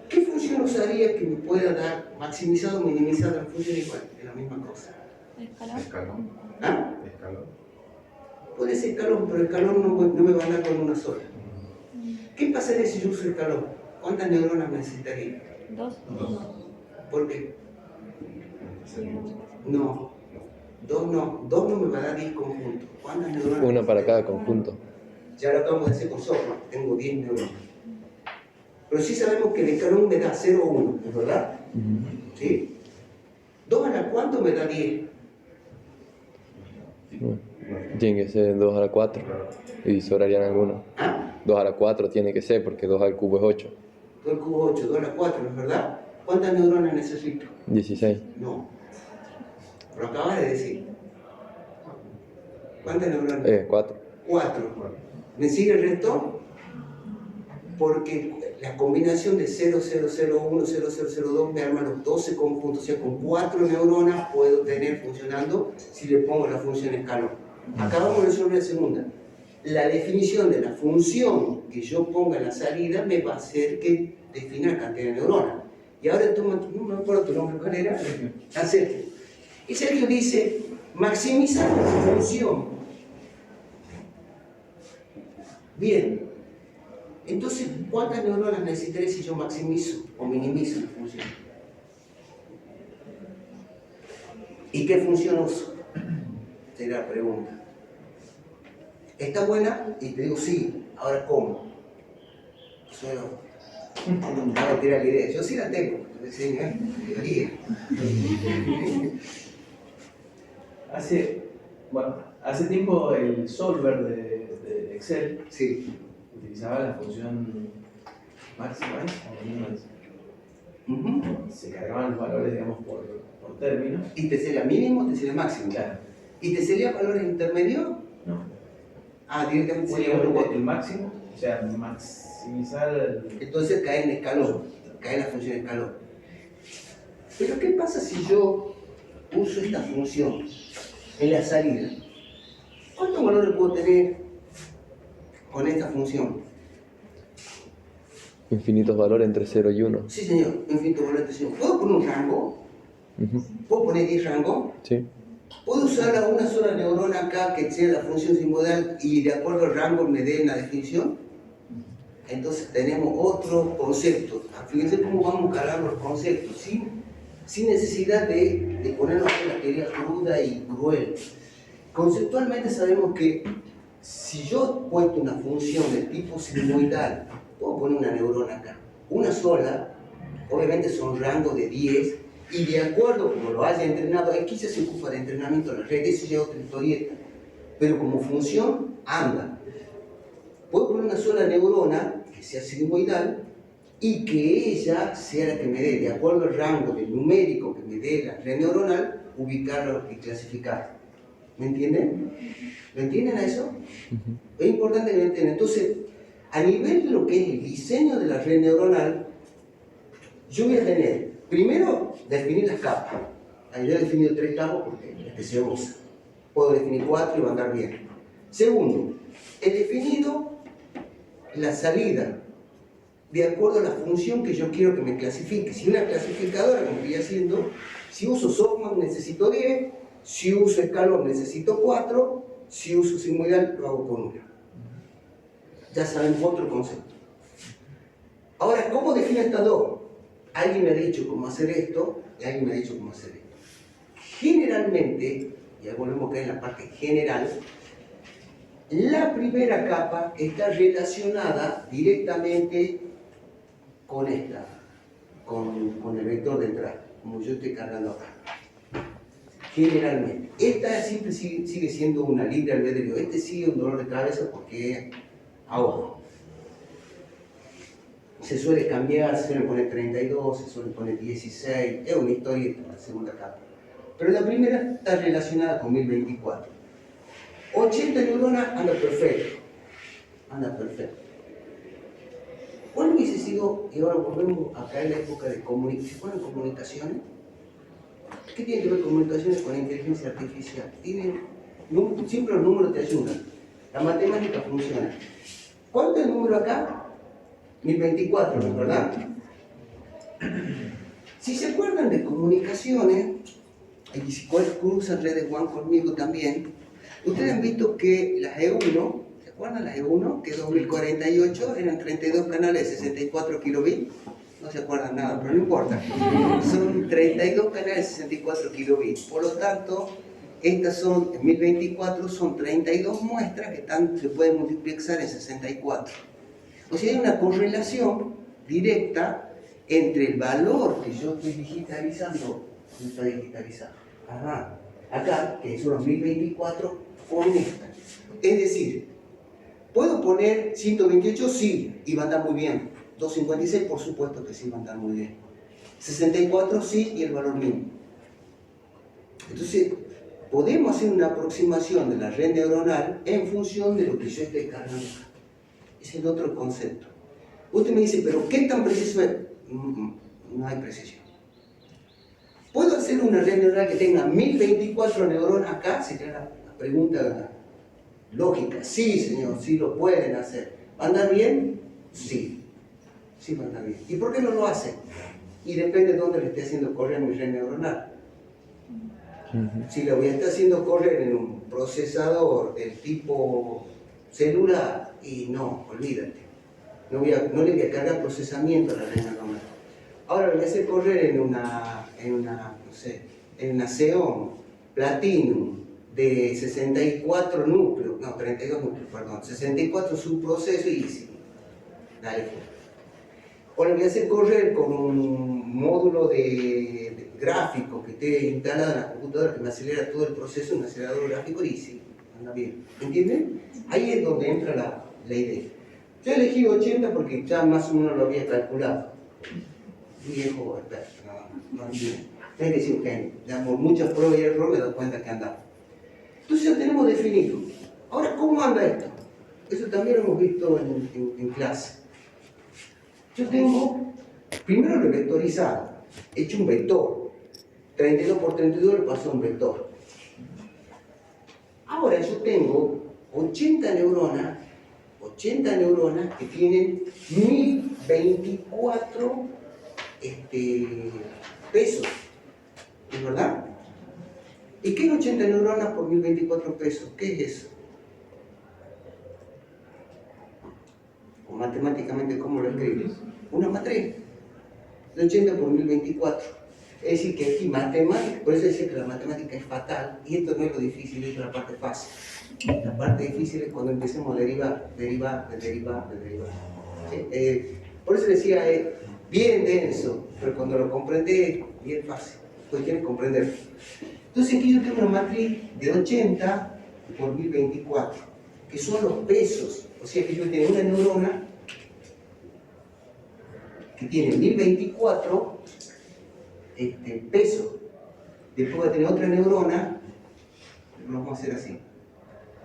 ¿Qué función usaría que me pueda dar maximizado o minimizado la función igual? Es la misma cosa. Escalón. ¿Ah? Escalón. Puede ser escalón, pero el escalón no me va a dar con una sola. ¿Qué pasaría si yo uso el escalón? ¿Cuántas neuronas necesitaría? 2. ¿Por qué? No. 2 no me va a dar 10 conjuntos. ¿Cuántas neuronas? Una para cada conjunto. Ya lo acabamos de hacer con softmax, tengo 10 neuronas. Pero sí sabemos que el escalón me da 0 o 1, ¿es verdad? ¿Sí? 2 a la cuánto me da 10. Tiene que ser 2 a la 4. Y sobrarían algunos. ¿Ah? 2 a la 4 tiene que ser, porque 2 al cubo es 8. 2 al cubo 8, 2 a la 4, ¿no es verdad? ¿Cuántas neuronas necesito? 16. No. Lo acabas de decir. ¿Cuántas neuronas? 4. 4. ¿Me sigue el resto? Porque la combinación de 0001, 0002 me arma los 12 conjuntos. O sea, con 4 neuronas puedo tener funcionando si le pongo la función escalón. Acabamos de resolver la segunda. La definición de la función que yo ponga en la salida me va a hacer que defina la cantidad de neuronas. Y ahora toma, no me acuerdo tu nombre, ¿cuál era? Sergio. Y Sergio dice, maximizar la función. Bien. Entonces, ¿cuántas neuronas necesitaré si yo maximizo o minimizo la función? ¿Y qué función uso? Será la pregunta. ¿Está buena? Y te digo sí. Ahora, ¿cómo? Solo voy a tirar la idea. Yo sí la tengo. Teoría. Hace tiempo el solver de Excel Sí. utilizaba la función maximize o minimize. Se cargaban los valores, digamos, por términos. ¿Y te sería mínimo o te sería máximo? Claro. ¿Y te sería valores intermedios? No. Ah, directamente sería Sería un el máximo, o sea, maximizar Entonces cae en escalón, cae en la función escalón. Pero ¿qué pasa si yo uso esta función en la salida? ¿Cuántos valores puedo tener con esta función? Infinitos valores entre 0 y 1. Sí, señor, infinito valor de atención. ¿Puedo poner un rango? ¿Puedo poner 10 rangos? Sí. ¿Puedo usar una sola neurona acá que sea la función simodal y de acuerdo al rango me dé una definición? Entonces tenemos otro concepto. Fíjense cómo vamos cargando los conceptos, sin necesidad de ponernos en la teoría cruda y cruel. Conceptualmente sabemos que si yo he puesto una función de tipo sinusoidal, puedo poner una neurona acá, una sola, obviamente son rangos de 10, y de acuerdo como lo haya entrenado, aquí ya se ocupa de entrenamiento de la red, eso ya es otra historieta, pero como función anda. Puedo poner una sola neurona que sea sigmoidal y que ella sea la que me dé, de acuerdo al rango del numérico que me dé la red neuronal, ubicarlo y clasificarlo. ¿Me entienden? ¿Me entienden a eso? Es importante que lo entiendan. Entonces, a nivel de lo que es el diseño de la red neuronal, yo voy a tener, primero, definir las capas. Ahí yo he definido 3 capas porque este se usa. Puedo definir 4 y va a andar bien. Segundo, he definido la salida de acuerdo a la función que yo quiero que me clasifique. Si una clasificadora, como estoy haciendo, si uso softmax necesito 10, si uso escalón necesito 4, si uso sigmoidal lo hago con 1. Ya saben otro concepto. Ahora, ¿cómo defino estas dos? Alguien me ha dicho cómo hacer esto y alguien me ha dicho cómo hacer esto. Generalmente, ya volvemos a caer en la parte general, la primera capa está relacionada directamente con esta, con el vector de entrada, como yo estoy cargando acá. Generalmente. Esta siempre sigue siendo una libre albedrío. Este sigue un dolor de cabeza porque abajo. Se suele cambiar, se suele poner 32, se suele poner 16, es una historia la segunda capa. Pero la primera está relacionada con 1024. 80 neuronas anda perfecto. Anda perfecto. ¿Cuál hubiese sido, y ahora volvemos acá en la época de comunicaciones? ¿Qué tiene que ver comunicaciones con la inteligencia artificial? Siempre los números te ayudan. La matemática funciona. ¿Cuánto es el número acá? 1024, ¿verdad? Si se acuerdan de comunicaciones, y si cruzan redes WAN conmigo también, ustedes han visto que las E1, ¿se acuerdan las E1? Que 2048 eran 32 canales, 64 kilobits. No se acuerdan nada, pero no importa. Son 32 canales, 64 kilobits. Por lo tanto, estas son, en 1024, son 32 muestras que se pueden multiplexar en 64. O sea, hay una correlación directa entre el valor que yo estoy digitalizando, no está digitalizado, acá, que son los 1024, con esta. Es decir, puedo poner 128? Sí, y va a andar muy bien. 256, por supuesto que sí, va a andar muy bien. 64, sí, y el valor mínimo. Entonces, podemos hacer una aproximación de la red neuronal en función de lo que yo esté cargando acá. Ese es el otro concepto. Usted me dice, ¿pero qué tan preciso es? No hay precisión. ¿Puedo hacer una red neuronal que tenga 1024 neuronas acá? Sería la pregunta lógica. Sí, señor, sí lo pueden hacer. ¿Va a andar bien? Sí. Sí va a andar bien. ¿Y por qué no lo hace? Y depende de dónde le esté haciendo correr mi red neuronal. Si la voy a estar haciendo correr en un procesador del tipo celular, y no, olvídate. No le voy a cargar procesamiento a la red neuronal. Ahora lo voy a hacer correr en una Xeon Platinum de 64 núcleos, no, 32 núcleos, perdón, 64 subprocesos y sí, dale. O lo voy a hacer correr con un módulo de gráfico que esté instalado en la computadora que me acelera todo el proceso, un acelerador gráfico y sí, anda bien. ¿Entienden? Ahí es donde entra la idea. Yo elegí 80 porque ya más o menos lo había calculado. Viejo, no entiendo. Tengo que decir un genio. Ya por muchas pruebas y errores me he dado cuenta que andaba. Entonces ya tenemos definido. Ahora, ¿cómo anda esto? Eso también lo hemos visto en clase. Yo tengo, primero lo he vectorizado, he hecho un vector. 32 por 32 le paso a un vector. Ahora yo tengo 80 neuronas que tienen 1024 pesos, ¿es verdad? ¿Y qué es 80 neuronas por 1024 pesos? ¿Qué es eso? O matemáticamente, ¿cómo lo escribes? Una matriz de 80 por 1024. Es decir, que aquí matemática, por eso decía que la matemática es fatal, y esto no es lo difícil, esto es la parte fácil. La parte difícil es cuando empecemos a derivar. ¿Sí? Por eso decía, bien denso, pero cuando lo comprende, bien fácil. Cuestión es comprender. Entonces aquí yo tengo una matriz de 80 por 1024, que son los pesos. O sea que yo tengo una neurona que tiene 1024 pesos. Después voy a tener otra neurona, lo vamos a hacer así.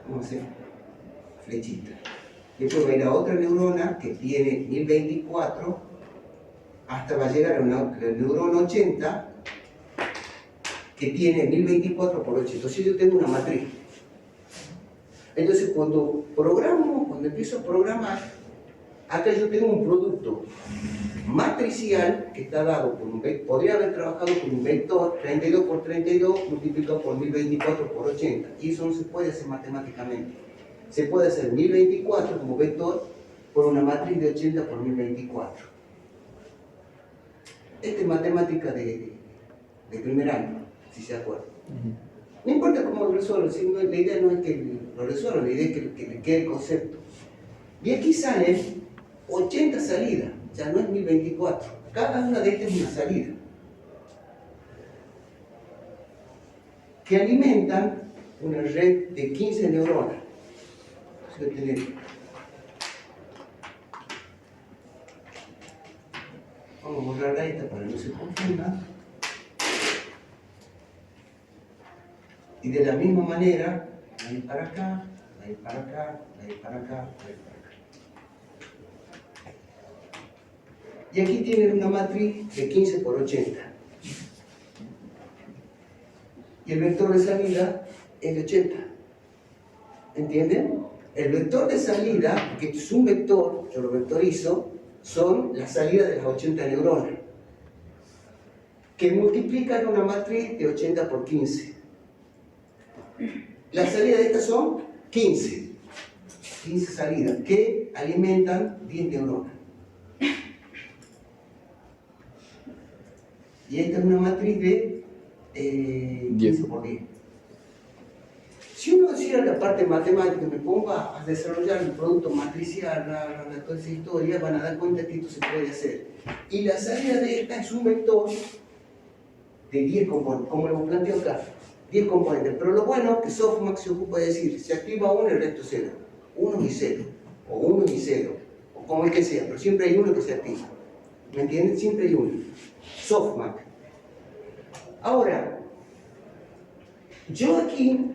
Vamos a hacer flechita. Después va a ir a otra neurona que tiene 1024, hasta va a llegar a la neurona 80, que tiene 1024 por 8. Entonces yo tengo una matriz. Entonces cuando empiezo a programar, acá yo tengo un producto matricial que está dado por un vector. Podría haber trabajado con un vector 32 por 32 multiplicado por 1024 por 80. Y eso no se puede hacer matemáticamente. Se puede hacer 1024 como vector por una matriz de 80 por 1024. Esta es matemática de primer año, si se acuerdan. No importa cómo lo resuelvo, la idea no es que lo resuelva, la idea es que le quede el concepto. Y aquí salen 80 salidas, ya no es 1024. Cada una de estas es una salida. Que alimentan una red de 15 neuronas. Vamos a borrar esta para que no se confunda. Y de la misma manera, va a ir para acá, va a ir para acá, va a ir para acá, va a ir para acá. Y aquí tienen una matriz de 15 por 80. Y el vector de salida es de 80. ¿Entienden? El vector de salida, que es un vector, yo lo vectorizo, son las salidas de las 80 neuronas, que multiplican una matriz de 80 por 15. Las salidas de estas son 15 salidas que alimentan 10 neuronas. Y esta es una matriz de 15 por 10. Si uno hiciera la parte matemática y me ponga a desarrollar el producto matricial, toda esa historia, van a dar cuenta que esto se puede hacer. Y la salida de esta es un vector de 10 componentes, como lo planteo acá. 10 componentes, pero lo bueno que softmax se ocupa de decir, se activa uno y el resto 0, 1 y 0. o 1 y 0, o como el que sea, pero siempre hay uno que se activa. ¿Me entienden? Siempre hay uno. Softmax. Ahora, yo aquí,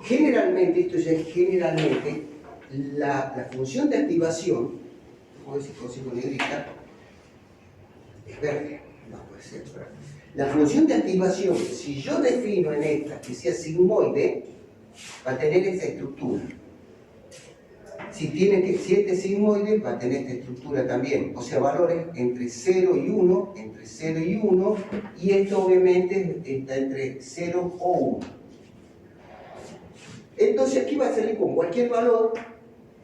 generalmente, esto ya es generalmente, la función de activación, vamos a ver si consigo negrita, es verde, no puede ser, pero la función de activación, si yo defino en esta que sea sigmoide, va a tener esta estructura. Si este es sigmoide, va a tener esta estructura también, o sea, valores entre 0 y 1, entre 0 y 1, y esto obviamente está entre 0 o 1. Entonces aquí va a salir con cualquier valor,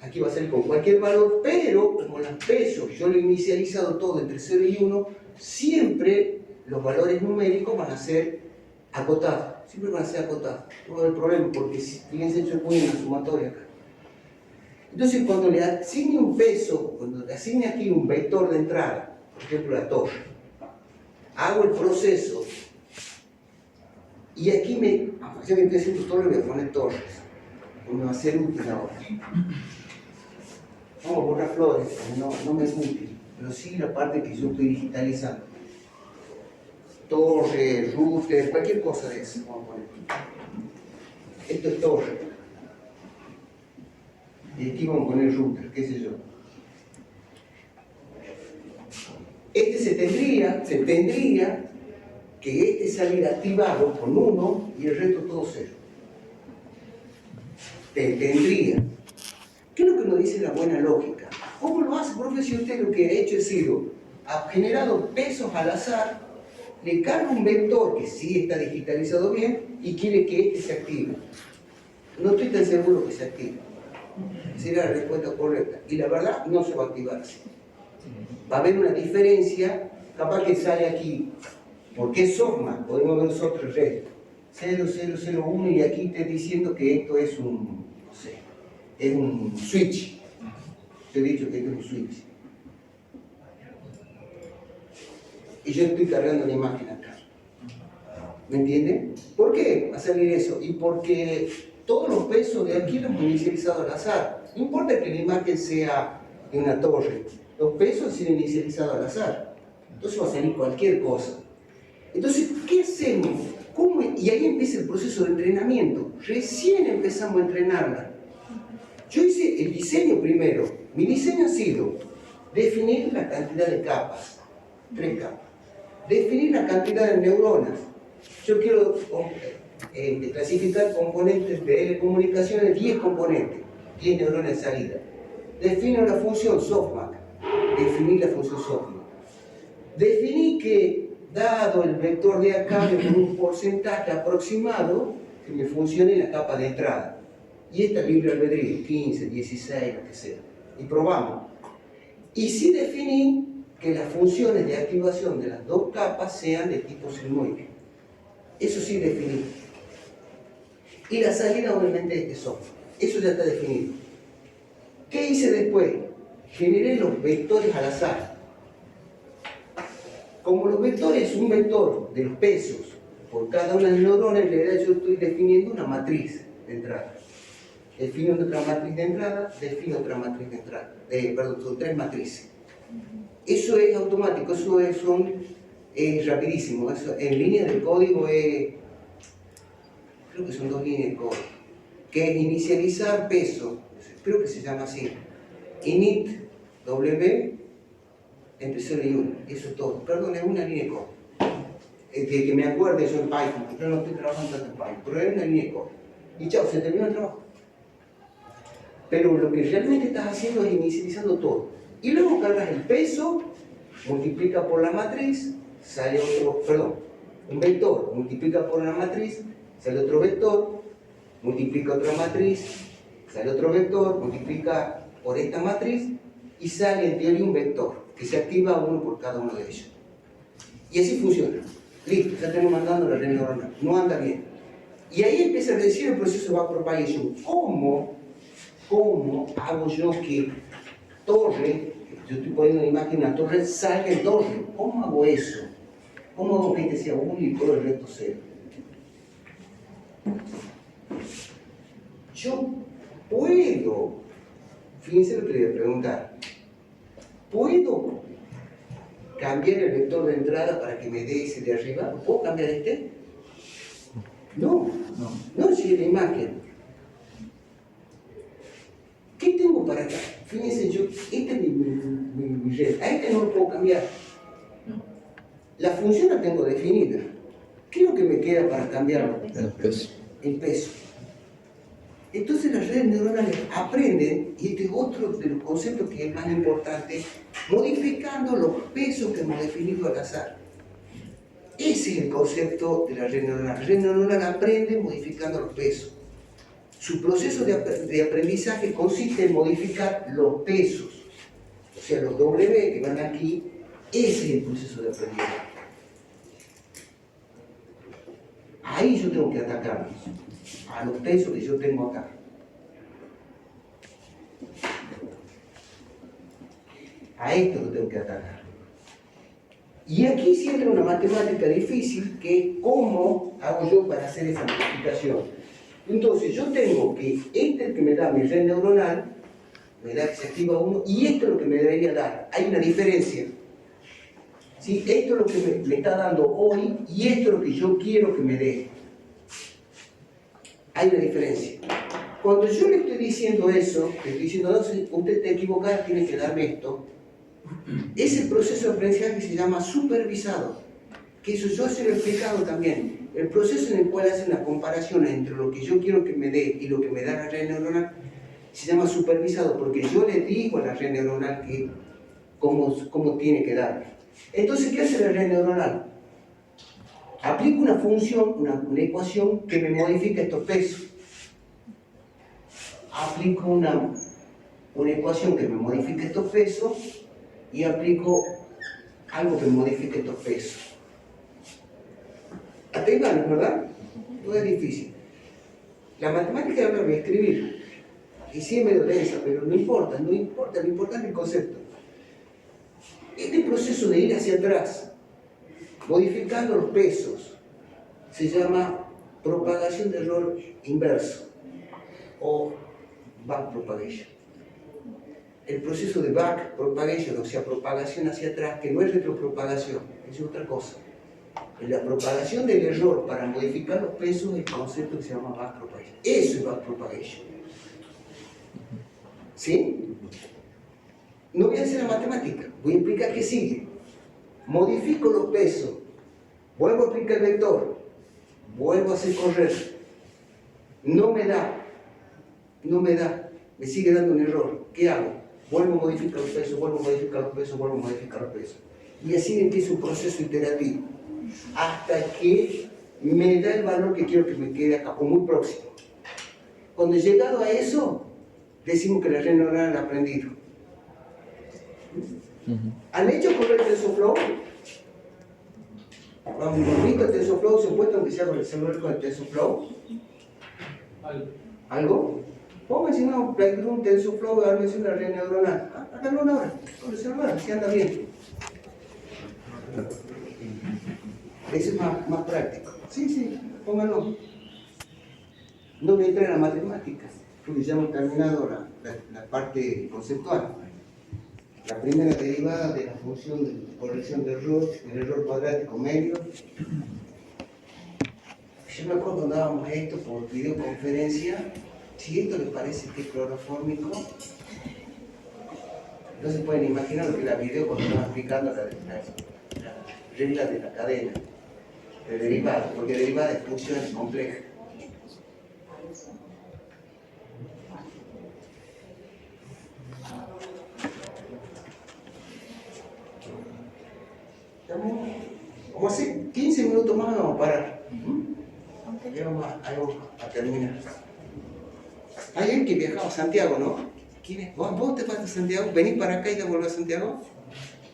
aquí va a salir con cualquier valor, pero como los pesos yo lo he inicializado todo entre 0 y 1, siempre los valores numéricos van a ser acotados, siempre van a ser acotados. No va a haber problema, porque fíjense, yo pongo una sumatoria acá. Entonces, cuando le asigne un peso, cuando le asigne aquí un vector de entrada, por ejemplo la torre, hago el proceso y aquí ya que estoy haciendo torre, voy a poner torres, porque me va a ser útil ahora. Vamos a borrar flores, no me es útil, pero sí la parte que yo estoy digitalizando. Torre, router, cualquier cosa de eso, vamos a poner. Esto es torre. Y aquí vamos a poner router, qué sé yo. Este se tendría que este salir activado con 1 y el resto todo 0. Tendría. ¿Qué es lo que nos dice la buena lógica? ¿Cómo lo hace, profe? Si usted lo que ha hecho ha generado pesos al azar, le carga un vector que sí está digitalizado bien y quiere que este se active. No estoy tan seguro que se active. Sería la respuesta correcta. Y la verdad, no se va a activar así. Va a haber una diferencia, capaz que sale aquí, porque es softmax, podemos ver los otros restos. 0, 0, 0, 1, y aquí está diciendo que esto es un, no sé, es un switch. Yo he dicho que esto es un switch. Y yo estoy cargando la imagen acá. ¿Me entienden? ¿Por qué va a salir eso? Y porque todos los pesos de aquí los hemos inicializado al azar. No importa que la imagen sea de una torre, los pesos han sido inicializados al azar. Entonces va a salir cualquier cosa. Entonces, ¿qué hacemos? ¿Cómo? Y ahí empieza el proceso de entrenamiento. Recién empezamos a entrenarla. Yo hice el diseño primero. Mi diseño ha sido definir la cantidad de capas, 3 capas. Definir la cantidad de neuronas. Yo quiero clasificar componentes de telecomunicaciones, 10 componentes, 10 neuronas de salida. Defino la función softmax. Definir la función softmax. Definí que, dado el vector de acá, con un porcentaje aproximado que me funcione en la capa de entrada. Y esta libre albedrío, 15, 16, lo que sea. Y probamos. Y sí definí que las funciones de activación de las 2 capas sean de tipo sigmoide. Eso sí definí. Y la salida obviamente es software. Eso ya está definido. ¿Qué hice después? Generé los vectores al azar. Como los vectores es un vector de los pesos por cada una de las neuronas, en realidad yo estoy definiendo una matriz de entrada. Defino otra matriz de entrada, defino otra matriz de entrada. Perdón, son 3 matrices. Eso es automático, eso es rapidísimo. Eso, en línea de código creo que son 2 líneas de código, que es inicializar peso, creo que se llama así, init w entre 0 y 1, eso es todo. Perdón, es una línea de código. Que me acuerde yo en Python, porque yo no estoy trabajando tanto en Python, pero es una línea de código. Y chao, se terminó el trabajo. Pero lo que realmente estás haciendo es inicializando todo. Y luego cargas el peso, multiplica por la matriz, sale otro, perdón, un vector, multiplica por la matriz, sale otro vector, multiplica otra matriz, sale otro vector, multiplica por esta matriz y sale en teoría un vector que se activa uno por cada uno de ellos. Y así funciona. Listo, ya tenemos mandando la red neuronal. No anda bien. Y ahí empieza a decir el proceso de backpropagation. ¿Cómo hago yo que torre, yo estoy poniendo una imagen, una torre, salga en torre? ¿Cómo hago eso? ¿Cómo hago que este sea 1 y todo el resto 0? Yo puedo fíjense lo que le voy a preguntar. ¿Puedo cambiar el vector de entrada para que me dé ese de arriba? ¿Puedo cambiar este? No, no sigue la imagen. ¿Qué tengo para acá? Fíjense, este es mi red. A este no lo puedo cambiar. La función la tengo definida. ¿Qué es lo que me queda para cambiarlo? El peso. El peso. Entonces las redes neuronales aprenden, y este es otro de los conceptos que es más importante, modificando los pesos que hemos definido al azar. Ese es el concepto de la red neuronal. La red neuronal aprende modificando los pesos. Su proceso de aprendizaje consiste en modificar los pesos. O sea, los W que van aquí, ese es el proceso de aprendizaje. Ahí yo tengo que atacarlos, a los pesos que yo tengo acá. A esto lo tengo que atacar. Y aquí sí entra una matemática difícil, que es cómo hago yo para hacer esa modificación. Entonces yo tengo que este es el que me da mi red neuronal, me da que se activa uno, y esto es lo que me debería dar. Hay una diferencia. ¿Sí? Esto es lo que me está dando hoy y esto es lo que yo quiero que me dé. Hay una diferencia. Cuando yo le estoy diciendo eso, le estoy diciendo, no, usted está equivocado, tiene que darme esto, ese proceso de aprendizaje se llama supervisado, que eso yo se lo he explicado también. El proceso en el cual hace una comparación entre lo que yo quiero que me dé y lo que me da la red neuronal se llama supervisado, porque yo le digo a la red neuronal que cómo tiene que darme. Entonces, ¿qué hace la red neuronal? Aplico una función, una ecuación que me modifica estos pesos. Aplico una ecuación que me modifica estos pesos y aplico algo que me modifica estos pesos. Hasta ahí van, ¿verdad? No es difícil. La matemática la voy a escribir. Y sí es medio densa, pero no importa, lo importante es el concepto. Este proceso de ir hacia atrás, modificando los pesos, se llama propagación de error inverso o backpropagation. El proceso de backpropagation, o sea, propagación hacia atrás, que no es retropropagación, es otra cosa. En la propagación del error para modificar los pesos, el concepto que se llama backpropagation. Eso es backpropagation. ¿Sí? No voy a hacer la matemática, voy a explicar qué sigue. Modifico los pesos, vuelvo a aplicar el vector, vuelvo a hacer correr. No me da, me sigue dando un error. ¿Qué hago? Vuelvo a modificar los pesos, vuelvo a modificar los pesos, vuelvo a modificar los pesos. Y así empieza un proceso iterativo, hasta que me da el valor que quiero que me quede acá, o muy próximo. Cuando he llegado a eso, decimos que la red neuronal ha aprendido. ¿Han hecho correr TensorFlow? Cuando hemos visto el TensorFlow, ¿se han puesto aunque sea resolver con el TensorFlow? ¿Algo? Pónganse un playgroom TensorFlow, ármense una red neuronal. Háganlo una hora, con el celular, si anda bien. Eso es más práctico. Sí, pónganlo. No me entra en la matemática, porque ya hemos terminado la parte conceptual. La primera derivada de la función de corrección de error, el error cuadrático medio. Yo me acuerdo cuando dábamos esto por videoconferencia. Si esto les parece que es clorofórmico, no se pueden imaginar lo que la video cuando estaba explicando la regla de la cadena de derivadas, porque derivada de funciones complejas. Como hace 15 minutos más vamos a parar. Ahí vamos a terminar. Hay alguien que viajaba a Santiago, ¿no? ¿Quién es? ¿Vos te vas a Santiago? ¿Venís para acá y te volvés a Santiago?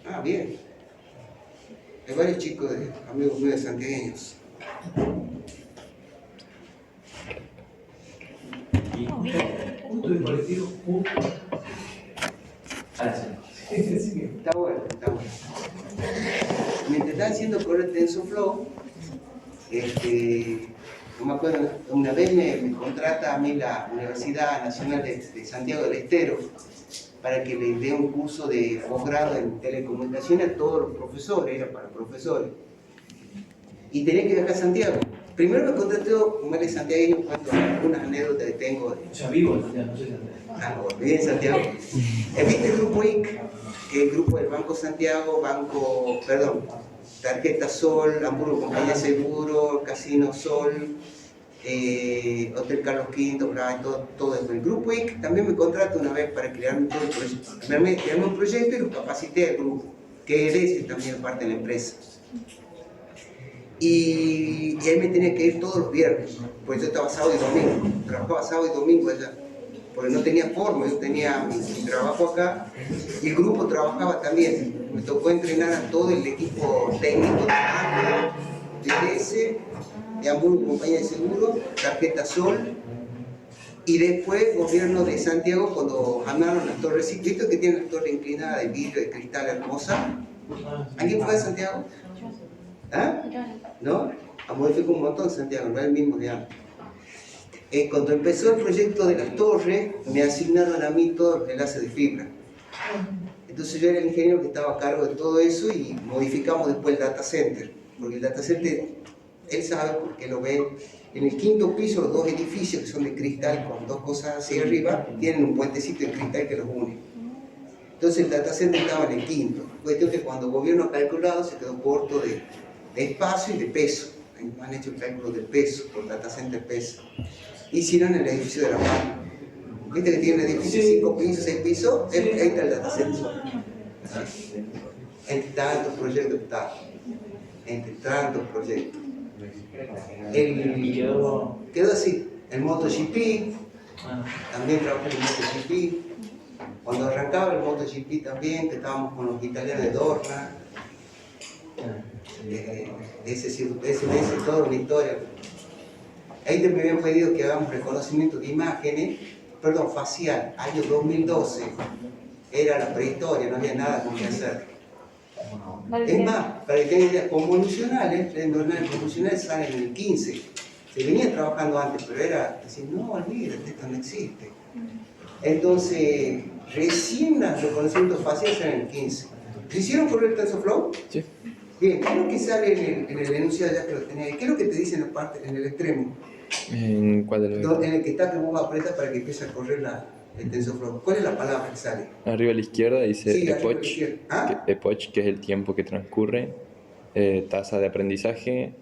Ah, bien. Hay varios chicos, amigos míos santiagueños. Y punto de colectivo, punto. Está bueno. Mientras están haciendo correr TensorFlow, no me acuerdo, una vez me contrata a mí la Universidad Nacional de Santiago del Estero para que les dé un curso de posgrado en telecomunicaciones a todos los profesores, era para profesores. Y tenía que viajar a Santiago. Primero me contactó un de santiagueño, cuento algunas anécdotas que tengo. O sea, vivo en Santiago, no sé si No, viví en Santiago. ¿Viste el grupo IC? Que es el grupo del Banco Santiago, Tarjeta Sol, Hamburgo Compañía de Seguro, Casino Sol, Hotel Carlos V, todo eso. El grupo IC también me contrató una vez para crearme todo el proyecto. Crearme un proyecto y los capacité al grupo, que es también parte de la empresa. Y él me tenía que ir todos los viernes, pues yo estaba sábado y domingo, trabajaba sábado y domingo allá, porque no tenía forma, yo tenía mi trabajo acá y el grupo trabajaba también. Me tocó entrenar a todo el equipo técnico de Hamburgo, de Hamburgo Compañía de Seguro, Tarjeta Sol, y después gobierno de Santiago cuando armaron las torres ciclistas que tienen la torre inclinada de vidrio de cristal hermosa. ¿Alguien fue a Santiago? ¿Ah? ¿No? Ha modificado un montón Santiago, no es el mismo de antes. Cuando empezó el proyecto de las torres, me asignaron a mí todos los enlaces de fibra. Entonces yo era el ingeniero que estaba a cargo de todo eso y modificamos después el data center. Porque el data center, él sabe porque lo ve, en el quinto piso los dos edificios que son de cristal con dos cosas hacia arriba, tienen un puentecito de cristal que los une. Entonces el data center estaba en el quinto. Cuestión que cuando el gobierno ha calculado se quedó corto de espacio y de peso. Han hecho el cálculo del peso, por data center peso. Hicieron el edificio de la mano. ¿Viste que tiene un edificio de 5 pisos, 6 pisos? Ahí está el data center. Entre tantos proyectos está. Entre tantos proyectos. Quedó así. El MotoGP, también trabajé en el MotoGP. Cuando arrancaba el MotoGP también, que estábamos con los italianos de Dorna. Ese toda una historia. Ahí me habían pedido que hagamos reconocimiento de imágenes, facial, año 2012. Era la prehistoria, no había nada con qué hacer. Es más, para que tengan ideas convolucionales, las neuronales convolucionales salen en el 15. Se venía trabajando antes, pero era decir, no, olvídate, esto no existe. Entonces, recién los reconocimientos faciales salen en el 15. ¿Se hicieron correr el TensorFlow? Sí. Bien, ¿qué es lo que sale en el enunciado ya que lo tenía ahí? ¿Qué es lo que te dice en la parte, en el extremo? ¿En cuál de los? En el que está que vos apretas para que empiece a correr el TensorFlow. ¿Cuál es la palabra que sale? Arriba a la izquierda dice Sí, arriba a la epoch, izquierda. ¿Ah? epoch, que es el tiempo que transcurre, tasa de aprendizaje,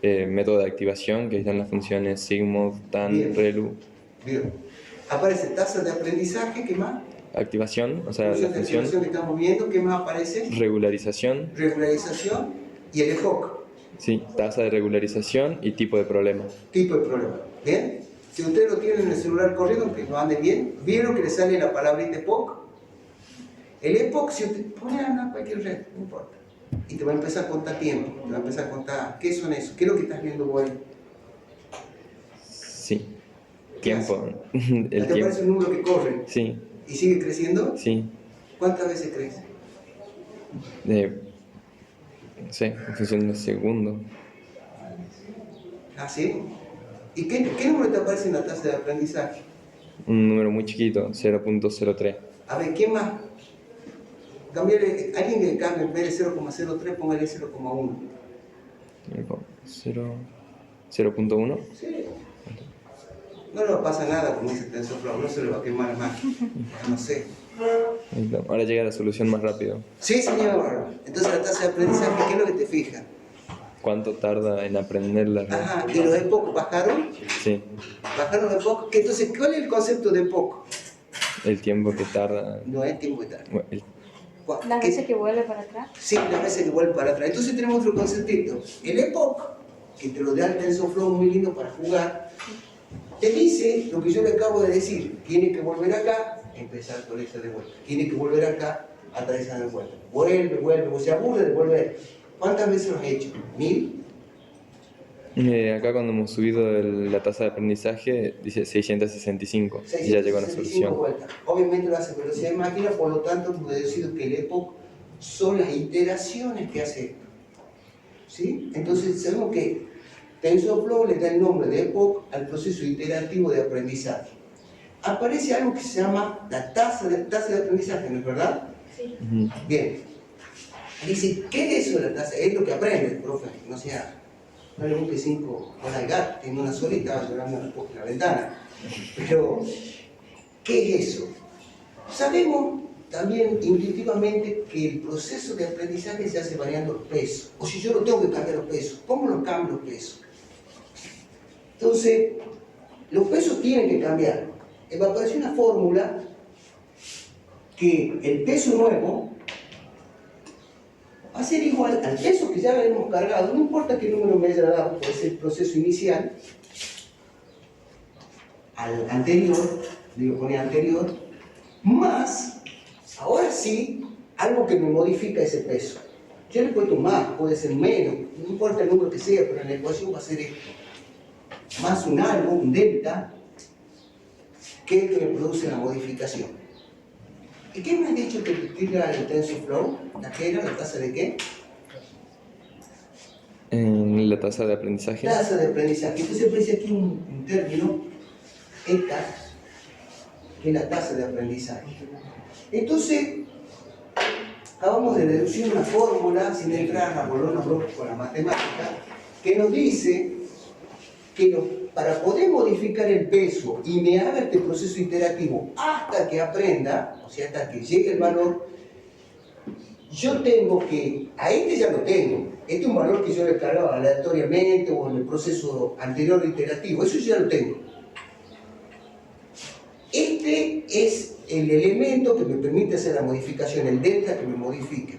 método de activación, que están las funciones sigmod, tan, Bien. relu. Bien. Aparece tasa de aprendizaje, ¿qué más? Activación, o sea, la Función de función. activación que estamos viendo, ¿qué más aparece? Regularización, Regularización y el epoch, sí, tasa de regularización y tipo de problema. tipo de problema. ¿Bien? Si ustedes lo tienen en el celular corriendo, aunque no ande bien, ¿vieron que le sale la palabrita epoch? El epoch, si usted pone a cualquier red, no importa, y te va a empezar a contar tiempo, te va a empezar a contar, ¿qué son eso? ¿Qué es lo que estás viendo vos ahí? Sí. Tiempo. ¿Te El aparece tiempo. un número que corre Sí, y sigue creciendo? sí. ¿Cuántas veces crece? No sé, en función de segundo. ¿Ah, sí? ¿Y qué número te aparece en la tasa de aprendizaje? Un número muy chiquito, 0.03. A ver, ¿quién más? Cambiarle, alguien que cambie, en vez de 0,03, póngale 0,1. 0.1. Sí. No le pasa nada con ese TensorFlow, no se le va a quemar más. No sé. Ahora llega la solución más rápido. Sí, señor. Entonces la tasa de aprendizaje, ¿qué es lo que te fija? ¿Cuánto tarda en aprender la red? Ajá, ¿y los epoch bajaron? Sí, ¿Bajaron los epoch? Entonces, ¿cuál es el concepto de epoch? el tiempo que tarda. No es tiempo de tal. Bueno, Las ¿Qué? veces que vuelve para atrás. Sí, las veces que vuelve para atrás. Entonces tenemos otro conceptito. El epoch, que te lo da el TensorFlow muy lindo para jugar, te dice lo que yo le acabo de decir. Tiene que volver acá, empezar con esa de vuelta. Tiene que volver acá, atravesar de vuelta. Vuelve, o se aburre de volver. ¿Cuántas veces lo has hecho? ¿1000? acá cuando hemos subido la tasa de aprendizaje dice 665 y ya llegó a la 665 solución. vueltas. Obviamente lo hace velocidad de máquina, por lo tanto hemos deducido que el epoch son las iteraciones que hace esto. ¿Sí? Entonces sabemos que TensorFlow le da el nombre de epoch al proceso iterativo de aprendizaje. aparece algo que se llama la tasa de aprendizaje, ¿no es verdad? Sí. Ujú. Bien. Dice, ¿qué es eso de la tasa? Es lo que aprende el profe, no sea, no le busque 5 horas al gato, tiene una sola y estaba llorando en la ventana. Pero, ¿qué es eso? Sabemos también intuitivamente que el proceso de aprendizaje se hace variando los pesos. O si yo no tengo que cambiar los pesos, ¿cómo los cambio los pesos? Entonces, los pesos tienen que cambiar. Va a aparecer una fórmula que el peso nuevo va a ser igual al peso que ya habíamos cargado, no importa qué número me haya dado, puede ser el proceso inicial, al anterior, digo poner anterior, más, ahora sí, algo que me modifica ese peso. Yo le he puesto más, puede ser menos, no importa el número que sea, pero en la ecuación va a ser esto. Más un algo, un delta, que es lo que me produce la modificación. ¿Y qué me has dicho que tira el TensorFlow? ¿La que era? ¿La tasa de qué? En la tasa de aprendizaje. Tasa de aprendizaje. Entonces aparece aquí un término, ETA, que es la tasa de aprendizaje. Entonces, acabamos de deducir una fórmula, sin entrar a volvernos locos con la matemática, que nos dice que para poder modificar el peso y me haga este proceso iterativo hasta que aprenda, o sea, hasta que llegue el valor, yo tengo que, a este ya lo tengo, este es un valor que yo le cargaba aleatoriamente o en el proceso anterior iterativo, eso ya lo tengo. Este es el elemento que me permite hacer la modificación, el delta que me modifica.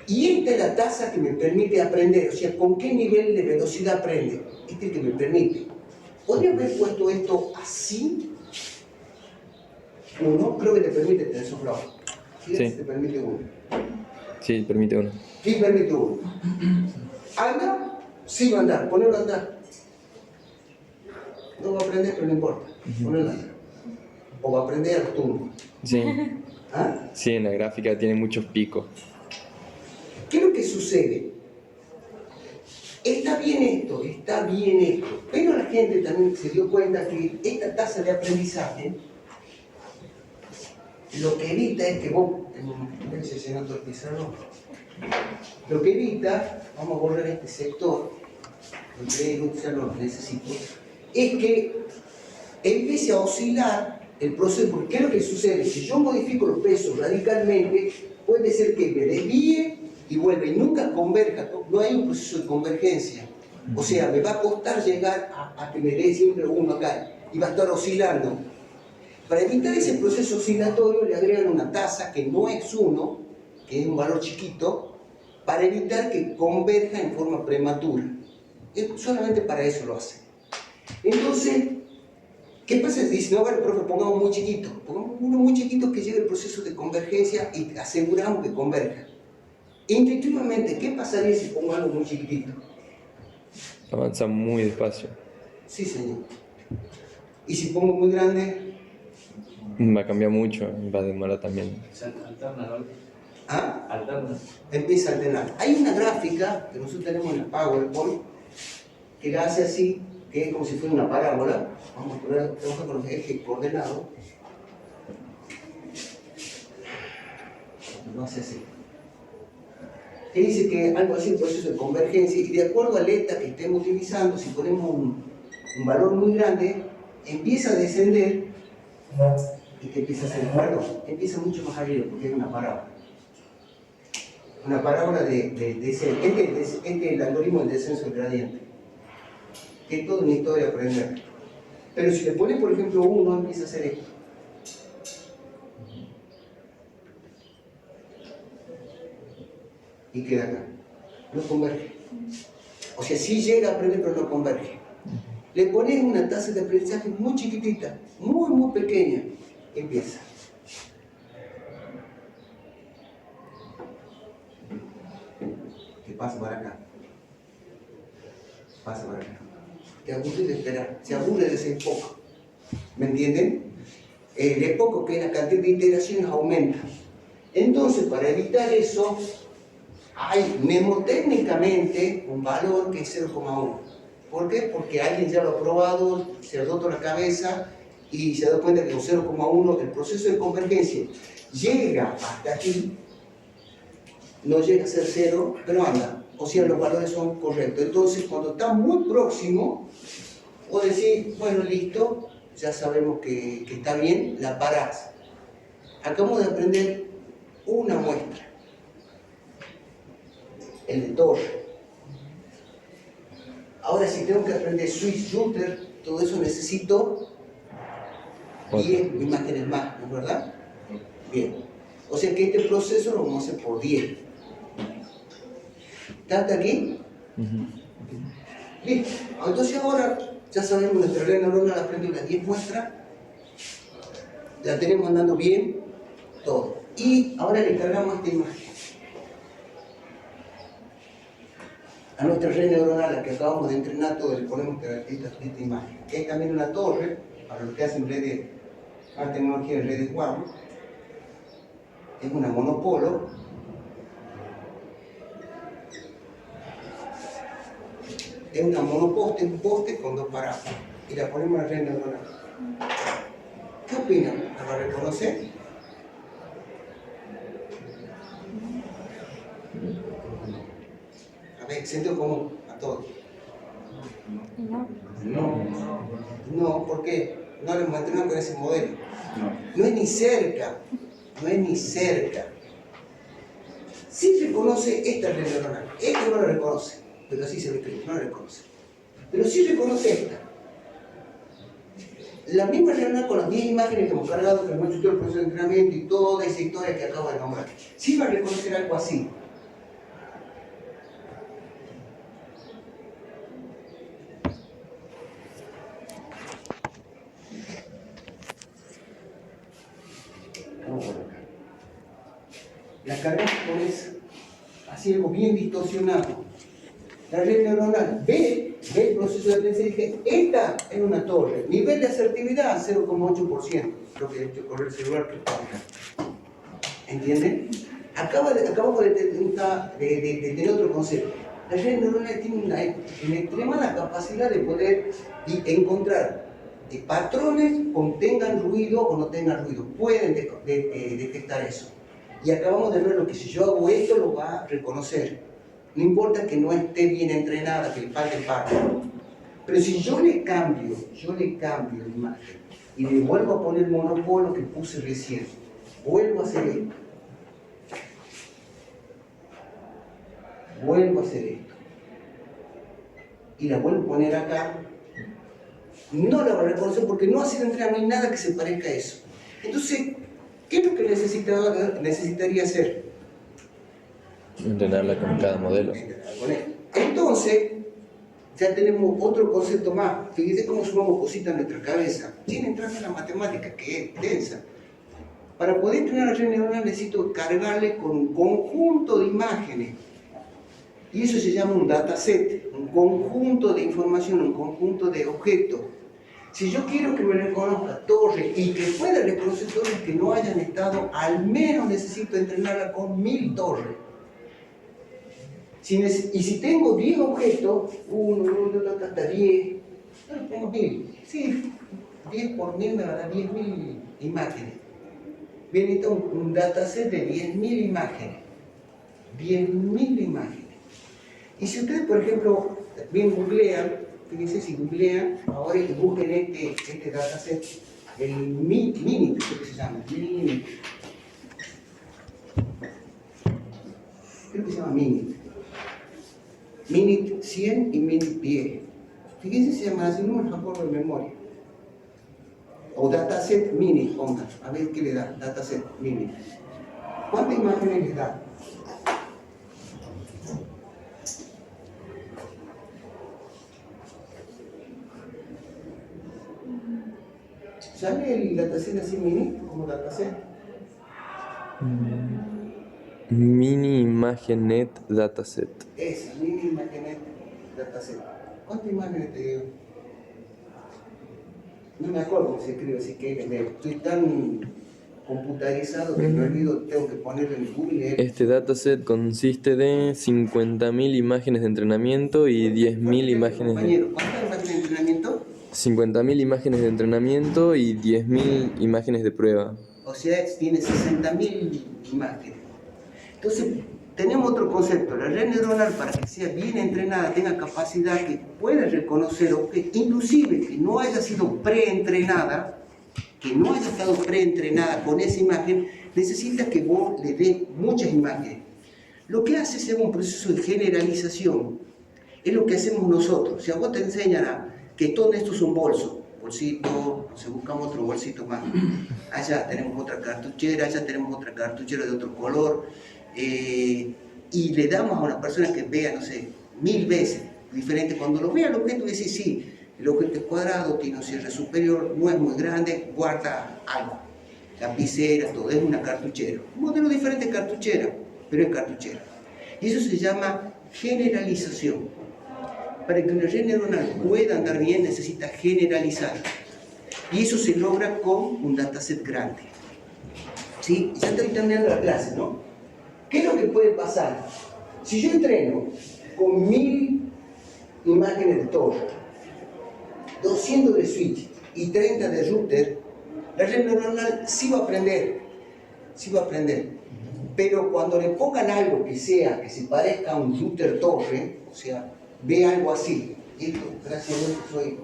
Y esta es la tasa que me permite aprender, o sea, con qué nivel de velocidad aprende. Este es el que me permite. ¿Podría haber puesto esto así? Uno, creo que te permite TensorFlow. ¿Sí? Sí. Te permite uno. Sí, permite uno. Sí, permite uno. ¿Anda? Sí va a andar, ponelo a andar. No va a aprender, pero no importa. Ponelo a andar. O va a aprender al turno. Sí. ¿Ah? Sí, en la gráfica tiene muchos picos. ¿Qué es lo que sucede? Está bien esto, pero la gente también se dio cuenta que esta tasa de aprendizaje lo que evita es que vos, a ver si se nota el pizarrón, lo que evita, vamos a borrar este sector, porque ya lo necesito, es que empiece a oscilar el proceso, porque ¿qué es lo que sucede? Si yo modifico los pesos radicalmente, puede ser que me desvíe y vuelva y nunca converja, no hay un proceso de convergencia. O sea, me va a costar llegar a que me dé siempre uno acá y va a estar oscilando. Para evitar ese proceso oscilatorio le agregan una tasa que no es 1, que es un valor chiquito, para evitar que converja en forma prematura. Solamente para eso lo hacen. Entonces, ¿qué pasa? Dice, no, bueno, profe, pongamos muy chiquito. Pongamos uno muy chiquito que llegue el proceso de convergencia y aseguramos que converja. Intuitivamente, ¿qué pasaría si pongo algo muy chiquitito? Avanza muy despacio. Sí, señor. ¿Y si pongo muy grande? Va a cambiar mucho, va a demorar también. Se alterna, ¿no? ¿Ah? Alterna. Empieza a alternar. Hay una gráfica que nosotros tenemos en el PowerPoint que la hace así, que es como si fuera una parábola. Vamos a trabajar con los ejes coordenados. Lo hace así. Que dice que algo así, un proceso de convergencia, y de acuerdo al ETA que estemos utilizando, si ponemos un valor muy grande, empieza a descender y que empieza a ser, perdón, empieza mucho más arriba porque es una parábola. Una parábola de ese, este es el algoritmo del descenso del gradiente, que es toda una historia de aprender. Pero si le pones, por ejemplo, 1, empieza a hacer esto. Y queda acá. No converge. O sea, sí llega a aprender, pero no converge. Le pones una tasa de aprendizaje muy chiquitita, muy pequeña, empieza. ¿Qué pasa para acá? Pasa para acá. Te aburre de esperar, se aburre de ser poco. ¿Me entienden? El poco que la cantidad de iteraciones aumenta. Entonces, para evitar eso, hay mnemotécnicamente un valor que es 0,1. ¿Por qué? Porque alguien ya lo ha probado, se ha roto la cabeza y se da cuenta que con 0,1 el proceso de convergencia llega hasta aquí, no llega a ser 0, pero anda, o sea, los valores son correctos. Entonces, cuando está muy próximo, vos decís, bueno, listo, ya sabemos que está bien, la parás. Acabamos de aprender una muestra, el de Torre. Ahora, si tengo que aprender Swiss-Yutter, todo eso necesito 10 imágenes más, ¿no es verdad? Bien. O sea que este proceso lo vamos a hacer por 10. ¿Está hasta aquí? Listo. Entonces ahora ya sabemos, nuestra red neuronal aprendió las 10 muestras, la tenemos andando bien, todo. Y ahora le cargamos esta imagen a nuestra red neuronal, la que acabamos de entrenar, todo, le ponemos esta imagen, que es también una torre, para los que hacen redes, más tecnología de redes WAN, es una monopolo. Es una monoposte, un poste con dos parámetros, y la ponemos en la red neuronal. ¿Qué opinan? ¿La va a reconocer? A ver, sentido común a todos. No, ¿por qué? No lo mantenemos con ese modelo. No es ni cerca, no es ni cerca. Sí reconoce esta red neuronal, esta no la reconoce, pero así se lo escribe, no la reconoce. Pero sí reconoce esta. La misma red neuronal con las 10 imágenes que hemos cargado, que hemos hecho todo el proceso de entrenamiento y toda esa historia que acabo de nombrar. Sí va a reconocer algo así. La cargamos con eso, así algo bien distorsionado. La red neuronal ve el proceso de aprendizaje y dije, esta es una torre, nivel de asertividad 0,8%, creo que he hecho correr el celular que está acá. ¿Entienden? Acabamos de tener otro concepto. La red neuronal tiene una extremada capacidad de poder encontrar patrones contengan ruido o no tengan ruido, pueden detectar eso. Y acabamos de ver lo que si yo hago esto lo va a reconocer. No importa que no esté bien entrenada, que le falte parte. Pero si yo le cambio la imagen y le vuelvo a poner el monopolo que puse recién, vuelvo a hacer esto. Y la vuelvo a poner acá. No la va a reconocer porque no ha sido entrenada, no hay nada que se parezca a eso. Entonces, ¿qué es lo que necesitaría hacer? Entrenarla con cada modelo. Entonces, ya tenemos otro concepto más. Fíjense cómo sumamos cositas en nuestra cabeza. Sin entrar en la matemática, que es densa. Para poder entrenar la red neuronal necesito cargarle con un conjunto de imágenes. Y eso se llama un dataset, un conjunto de información, un conjunto de objetos. Si yo quiero que me reconozca torres y que pueda reconocer torres que no hayan estado, al menos necesito entrenarla con 1000 torres. Y si tengo 10 objetos, 1, 2, hasta 10, tengo 1000. Sí, 10 por 1000 me va a dar 10.000 imágenes. Bien, entonces un dataset de 10.000 imágenes. 10.000 imágenes. Y si ustedes, por ejemplo, bien googlean, fíjense si googlean, ahora y busquen este dataset, el Minit, creo que se llama, Minit. Creo que se llama Minit. Minit 100 y Minit 10. Fíjense si se llama así, no me acuerdo de memoria. O dataset Minit, pongan, a ver qué le da, dataset Minit. ¿Cuántas imágenes les da? ¿Sale el dataset así mini como dataset? Mini ImagenNet Dataset. Esa, Mini ImagenNet Dataset. ¿Cuántas imágenes te dio? No me acuerdo cómo se escribe, así que estoy tan computarizado que me olvido, tengo que ponerlo en Google. Este dataset consiste de 50.000 imágenes de entrenamiento y 10.000 imágenes de... ¿Cuántas imágenes de entrenamiento? 50.000 imágenes de entrenamiento y 10.000 imágenes de prueba. O sea, tiene 60.000 imágenes. Entonces, tenemos otro concepto. La red neuronal, para que sea bien entrenada, tenga capacidad que pueda reconocer objetos, inclusive que no haya sido preentrenada, que no haya estado preentrenada con esa imagen, necesita que vos le des muchas imágenes. Lo que hace ser un proceso de generalización es lo que hacemos nosotros. Si a vos te enseñan que todo esto es un bolsito, se buscamos otro bolsito más. Allá tenemos otra cartuchera, allá tenemos otra cartuchera de otro color. Y le damos a una persona que vea, no sé, 1000 veces diferente. Cuando lo vea el objeto, dice sí, el objeto es cuadrado, tiene un cierre superior, no es muy grande, guarda algo. Lapicera, todo, es una cartuchera. Un modelo diferente de cartuchera, pero es cartuchera. Y eso se llama generalización. Para que una red neuronal pueda andar bien, necesita generalizar. Y eso se logra con un dataset grande. ¿Sí? Ya estoy terminando la clase, ¿no? ¿Qué es lo que puede pasar? Si yo entreno con 1000 imágenes de torre, 200 de switch y 30 de router, la red neuronal sí va a aprender. Pero cuando le pongan algo que se parezca a un router torre, o sea, ve algo así. Esto, gracias a Dios, soy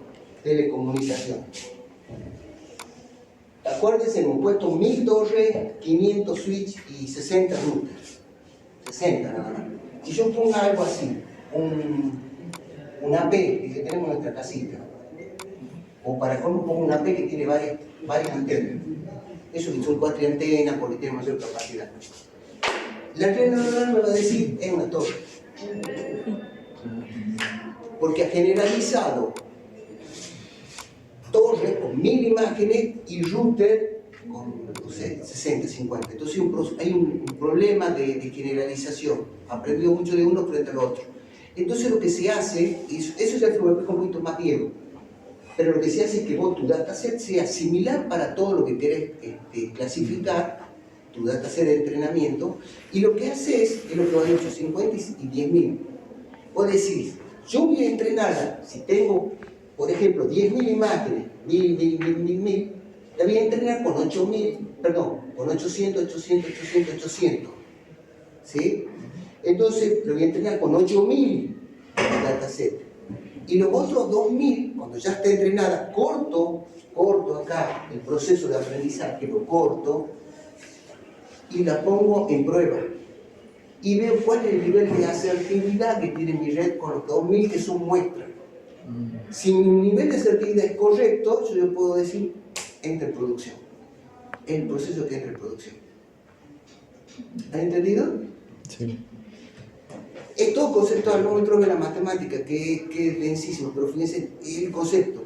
telecomunicación. Acuérdense, hemos puesto 1000 torres, 500 switch y 60 routers. 60 nada más. Si yo pongo algo así, un AP que tenemos en nuestra casita, o para cómo pongo un AP que tiene varias antenas. Eso que son 4 antenas porque tiene mayor capacidad. La red neuronal me va a decir, es una torre. Porque ha generalizado torres con 1000 imágenes y router con, no sé, 60, 50. Entonces hay un problema de generalización. Aprendió mucho de uno frente al otro. Entonces lo que se hace, eso ya se vuelve un poquito más viejo, pero lo que se hace es que vos tu dataset sea similar para todo lo que querés clasificar, tu dataset de entrenamiento, y lo que haces es lo que van 850 y 10.000. Vos decís, yo voy a entrenarla, si tengo, por ejemplo, 10.000 imágenes, 1000, la voy a entrenar con 800, 800. ¿Sí? Entonces, lo voy a entrenar con 8.000 dataset. Y los otros 2.000, cuando ya esté entrenada, corto acá el proceso de aprendizaje, lo corto y la pongo en prueba. Y veo cuál es el nivel de asertividad que tiene mi red con los 2.000 que son muestras. Si mi nivel de asertividad es correcto, yo puedo decir, entra en producción. Es el proceso que entra en producción. ¿Han entendido? Sí. Es todo conceptual, no me trove la matemática, que es densísimo, pero fíjense el concepto.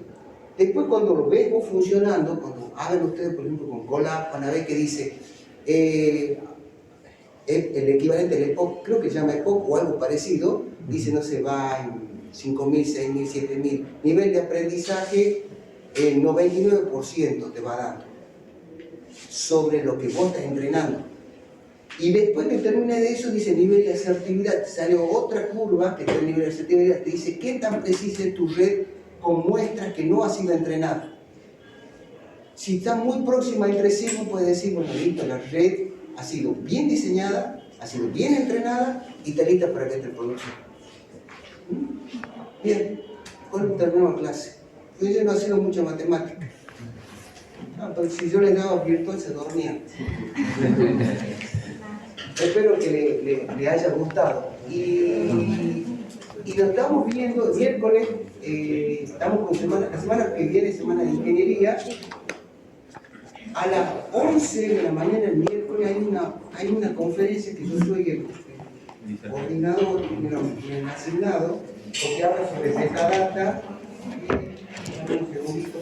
Después cuando lo vemos funcionando, cuando hagan ustedes, por ejemplo, con Colab, van a ver que dice el equivalente del EPOC, creo que se llama EPOC o algo parecido, dice, no sé, va en 5.000, 6.000, 7.000. Nivel de aprendizaje, el 99% te va dando sobre lo que vos estás entrenando. Y después que termina de eso, dice nivel de asertividad. Te sale otra curva que está el nivel de asertividad. Te dice qué tan precisa es tu red con muestras que no ha sido entrenada. Si está muy próxima entre sí, uno puede decir, bueno, listo, la red ha sido bien diseñada, ha sido bien entrenada y está lista para que entre en producción. Bien, hoy terminamos clase. Hoy yo no ha sido mucha matemática. Pero si yo les daba virtual se dormían. Espero que le haya gustado. Y lo estamos viendo el miércoles, estamos con la semana que viene, semana de ingeniería. A las 11 de la mañana el miércoles hay una conferencia que yo soy el coordinador, el asignado, porque habla sobre metadata. Un segundito.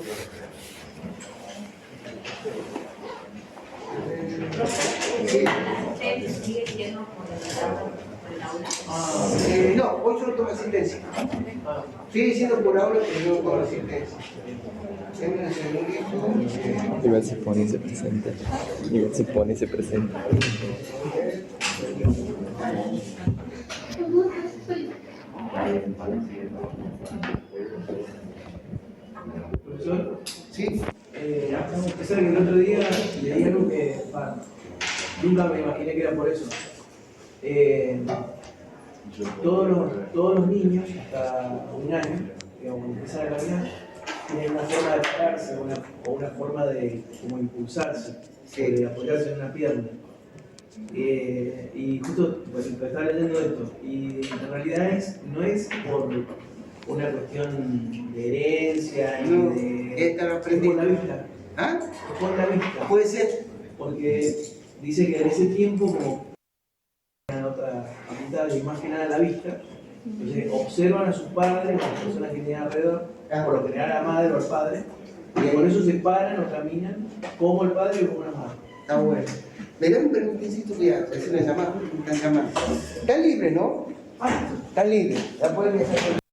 Sí. No, hoy solo tomo asistencia. Sigue siendo por aula, pero no tomo asistencia. Igual se pone y se presenta. Igual se pone y se presenta. profesor. Sí, Pensar que el otro día leí algo que nunca me imaginé que era por eso. Todos los niños, hasta un año, digamos, cuando empiezan a caminar, tienen una forma de pararse o una forma de como impulsarse, Sí. de apoyarse en una pierna. Y justo pues, estaba leyendo esto, y en realidad no es por una cuestión de herencia ni No, de. están Es por aprendiendo. la vista. ¿Ah? Es por la vista. Puede ser. Porque dice que en ese tiempo, como en otra facultad y más que nada la vista, entonces observan a sus padres, a las personas que tienen alrededor, por lo general a la madre o al padre, y por eso se paran o caminan como el padre o como la madre. Está bueno. Me da un permisito que ya, es una llamada, están llamando. Está libre, ¿no? Está libre. La pueden dejar.